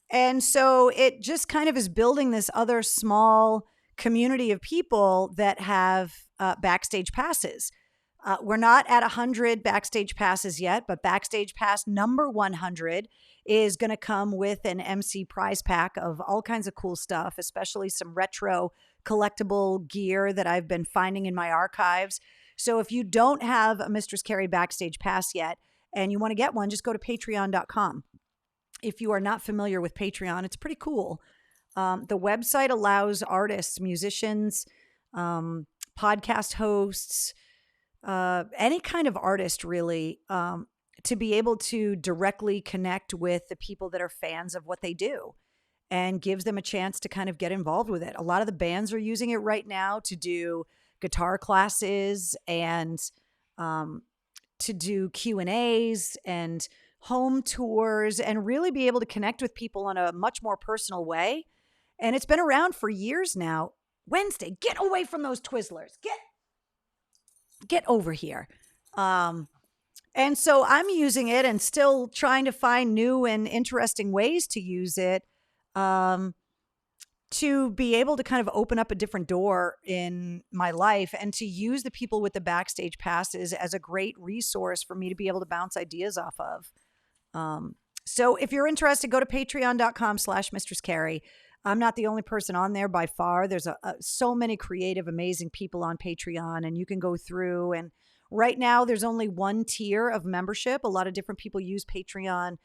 And so it just kind of is building this other small community of people that have Backstage Passes. We're not at 100 Backstage Passes yet, but Backstage Pass number 100 is going to come with an MC prize pack of all kinds of cool stuff, especially some retro collectible gear that I've been finding in my archives. So if you don't have a Mistress Carrie Backstage Pass yet and you want to get one, just go to patreon.com. If you are not familiar with Patreon, it's pretty cool. The website allows artists, musicians, podcast hosts, any kind of artist really, to be able to directly connect with the people that are fans of what they do and gives them a chance to kind of get involved with it. A lot of the bands are using it right now to do guitar classes and to do Q&As and home tours and really be able to connect with people in a much more personal way. And it's been around for years now. Wednesday, get away from those Twizzlers. Get over here. And so I'm using it and still trying to find new and interesting ways to use it to be able to kind of open up a different door in my life and to use the people with the Backstage Passes as a great resource for me to be able to bounce ideas off of. So if you're interested, go to patreon.com/Mistress Carrie. I'm not the only person on there by far. There's so many creative, amazing people on Patreon, and you can go through and Right now, there's only one tier of membership. A lot of different people use Patreon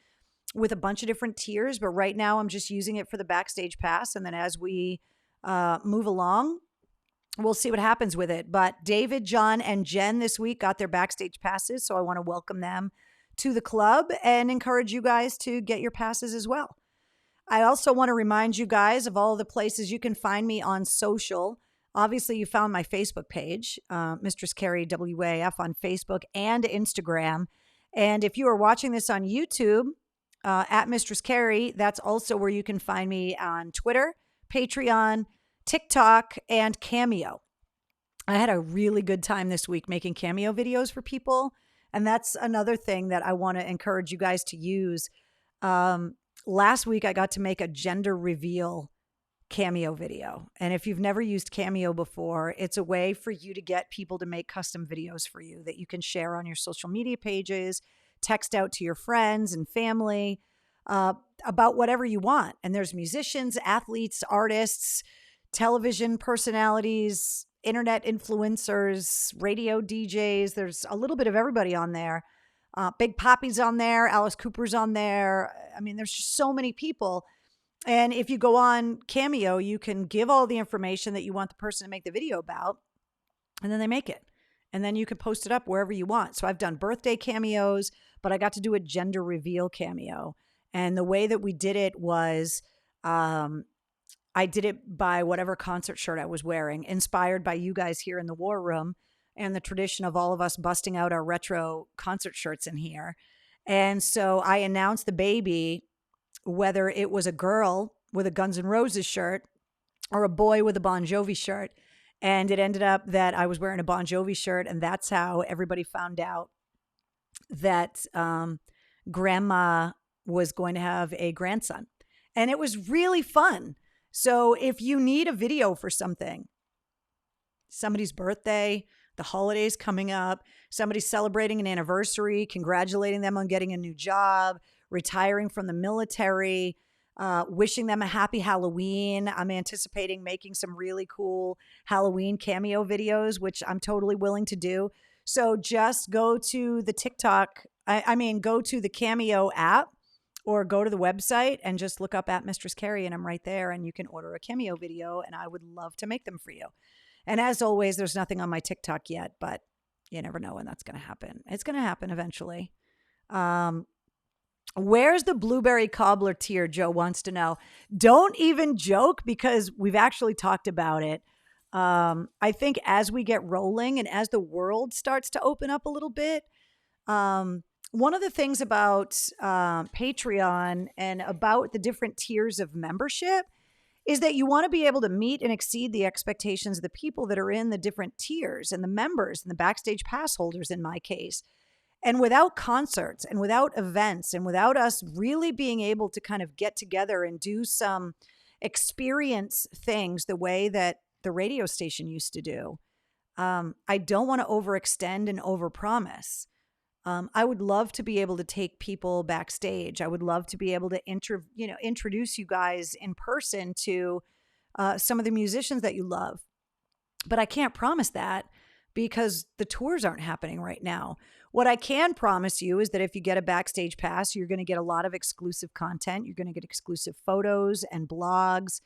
with a bunch of different tiers, but right now I'm just using it for the Backstage Pass. And then as we move along, we'll see what happens with it. But David, John, and Jen this week got their Backstage Passes, so I want to welcome them to the club and encourage you guys to get your passes as well. I also want to remind you guys of all the places you can find me on social. Obviously, you found my Facebook page, Mistress Carrie WAF on Facebook and Instagram. And if you are watching this on YouTube, at Mistress Carrie, that's also where you can find me on Twitter, Patreon, TikTok, and Cameo. I had a really good time this week making Cameo videos for people. And that's another thing that I want to encourage you guys to use. Last week, I got to make a gender reveal Cameo video. And if you've never used Cameo before, it's a way for you to get people to make custom videos for you that you can share on your social media pages, text out to your friends and family about whatever you want. And there's musicians, athletes, artists, television personalities, internet influencers, radio DJs. There's a little bit of everybody on there. Big Poppy's on there. Alice Cooper's on there. I mean, there's just so many people. And if you go on Cameo, you can give all the information that you want the person to make the video about, and then they make it. And then you can post it up wherever you want. So I've done birthday cameos, but I got to do a gender reveal cameo. And the way that we did it was I did it by whatever concert shirt I was wearing, inspired by you guys here in the War Room and the tradition of all of us busting out our retro concert shirts in here. And so I announced the baby, whether it was a girl with a Guns N' Roses shirt or a boy with a Bon Jovi shirt. And it ended up that I was wearing a Bon Jovi shirt. And that's how everybody found out that grandma was going to have a grandson. And it was really fun. So if you need a video for something, somebody's birthday, the holidays coming up, somebody's celebrating an anniversary, congratulating them on getting a new job, retiring from the military, wishing them a happy Halloween. I'm anticipating making some really cool Halloween cameo videos, which I'm totally willing to do. So just go to the TikTok, go to the Cameo app or go to the website and just look up at Mistress Carrie and I'm right there and you can order a Cameo video and I would love to make them for you. And as always, there's nothing on my TikTok yet, but you never know when that's going to happen. It's going to happen eventually. Where's the blueberry cobbler tier? Joe wants to know. Don't even joke because we've actually talked about it. I think as we get rolling and as the world starts to open up a little bit, one of the things about Patreon and about the different tiers of membership is that you want to be able to meet and exceed the expectations of the people that are in the different tiers and the members and the backstage pass holders in my case. And without concerts and without events and without us really being able to kind of get together and do some experience things the way that the radio station used to do, I don't want to overextend and overpromise. I would love to be able to take people backstage. I would love to be able to introduce you guys in person to some of the musicians that you love. But I can't promise that because the tours aren't happening right now. What I can promise you is that if you get a backstage pass, you're going to get a lot of exclusive content. You're going to get exclusive photos and blogs.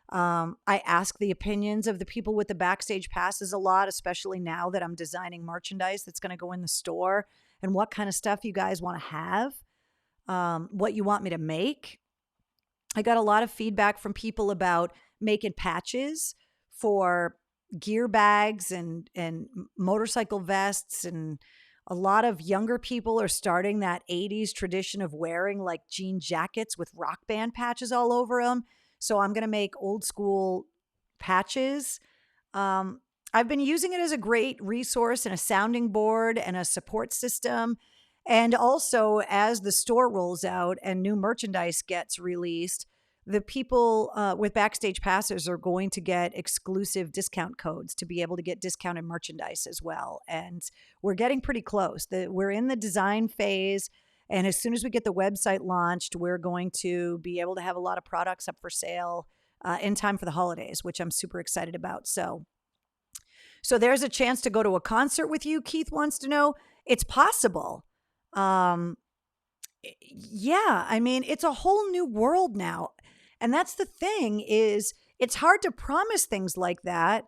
I ask the opinions of the people with the backstage passes a lot, especially now that I'm designing merchandise that's going to go in the store and what kind of stuff you guys want to have, what you want me to make. I got a lot of feedback from people about making patches for gear bags and motorcycle vests, and a lot of younger people are starting that 80s tradition of wearing like jean jackets with rock band patches all over them. So I'm going to make old school patches. I've been using it as a great resource and a sounding board and a support system. And also as the store rolls out and new merchandise gets released, the people with backstage passes are going to get exclusive discount codes to be able to get discounted merchandise as well. And we're getting pretty close. We're in the design phase. And as soon as we get the website launched, we're going to be able to have a lot of products up for sale in time for the holidays, which I'm super excited about. So So there's a chance to go to a concert with you, Keith wants to know. It's possible. Um, yeah, I mean, it's a whole new world now. And that's the thing is it's hard to promise things like that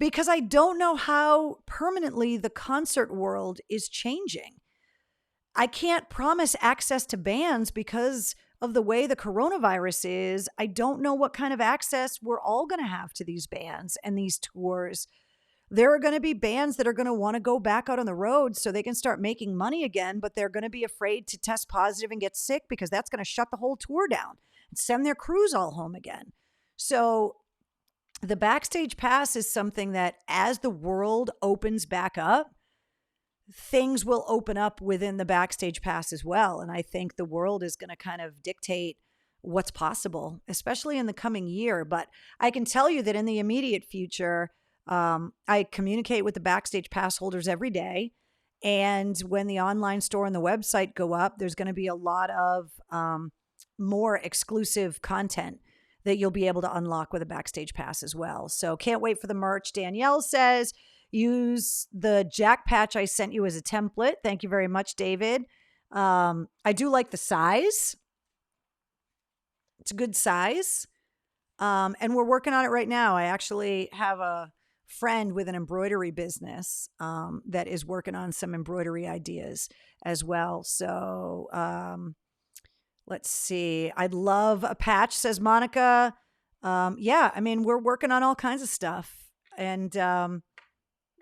because I don't know how permanently the concert world is changing. I can't promise access to bands because of the way the coronavirus is. I don't know what kind of access we're all going to have to these bands and these tours. There are going to be bands that are going to want to go back out on the road so they can start making money again, but they're going to be afraid to test positive and get sick because that's going to shut the whole tour down and send their crews all home again. So the Backstage Pass is something that as the world opens back up, things will open up within the Backstage Pass as well. And I think the world is going to kind of dictate what's possible, especially in the coming year. But I can tell you that in the immediate future, I communicate with the Backstage Pass holders every day. And when the online store and the website go up, there's going to be a lot of more exclusive content that you'll be able to unlock with a Backstage Pass as well. So can't wait for the merch. Danielle says, use the Jack patch I sent you as a template. Thank you very much, David. I do like the size. It's a good size. And we're working on it right now. I actually have a friend with an embroidery business that is working on some embroidery ideas as well. So let's see. I'd love a patch, says Monica. Yeah, I mean, we're working on all kinds of stuff. And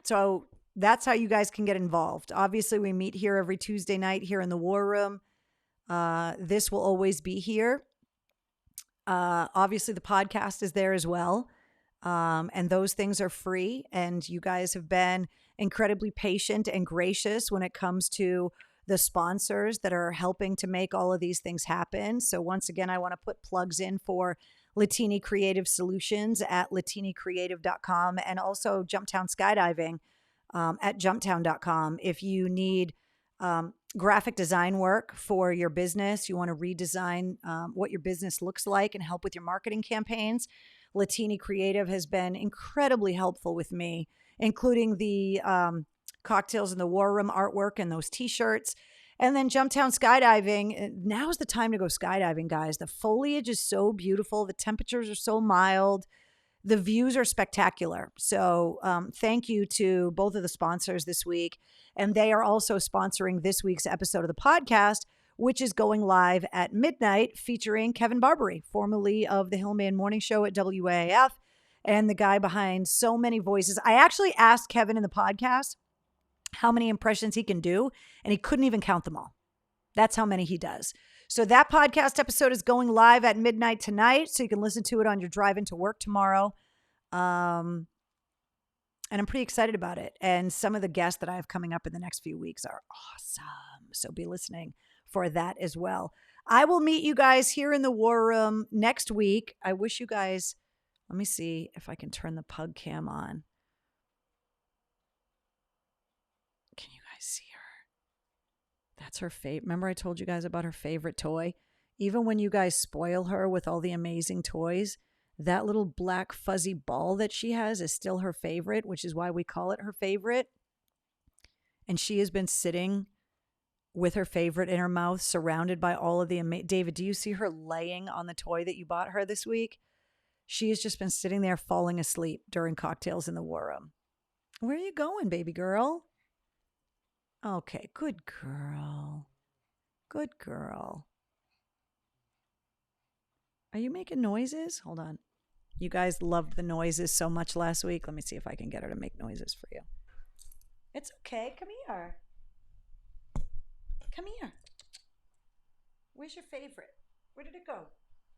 so that's how you guys can get involved. Obviously, we meet here every Tuesday night here in the War Room. This will always be here. Obviously, the podcast is there as well. And those things are free. And you guys have been incredibly patient and gracious when it comes to the sponsors that are helping to make all of these things happen. So once again, I want to put plugs in for Latini Creative Solutions at latinicreative.com and also Jumptown Skydiving at jumptown.com. If you need graphic design work for your business, you want to redesign what your business looks like and help with your marketing campaigns, Latini Creative has been incredibly helpful with me, including the cocktails in the War Room artwork and those t-shirts. And then Jumptown Skydiving. Now is the time to go skydiving, guys. The foliage is so beautiful. The temperatures are so mild. The views are spectacular. So thank you to both of the sponsors this week. And they are also sponsoring this week's episode of the podcast, which is going live at midnight, featuring Kevin Barbary, formerly of the Hillman Morning Show at WAAF, and the guy behind so many voices. I actually asked Kevin in the podcast how many impressions he can do, and he couldn't even count them all. That's how many he does. So that podcast episode is going live at midnight tonight, so you can listen to it on your drive into work tomorrow. And I'm pretty excited about it. And some of the guests that I have coming up in the next few weeks are awesome. So be listening for that as well. I will meet you guys here in the War Room next week. I wish you guys, let me see if I can turn the Pug Cam on. Can you guys see her? That's her favorite. Remember I told you guys about her favorite toy? Even when you guys spoil her with all the amazing toys, that little black fuzzy ball that she has is still her favorite, which is why we call it her favorite. And she has been sitting with her favorite in her mouth, surrounded by all of the David, do you see her laying on the toy that you bought her this week? She has just been sitting there falling asleep during cocktails in the War Room. Where are you going, baby girl? Okay, good girl. Good girl. Are you making noises? Hold on. You guys loved the noises so much last week. Let me see if I can get her to make noises for you. It's okay. Come here. Come here. Where's your favorite? Where did it go?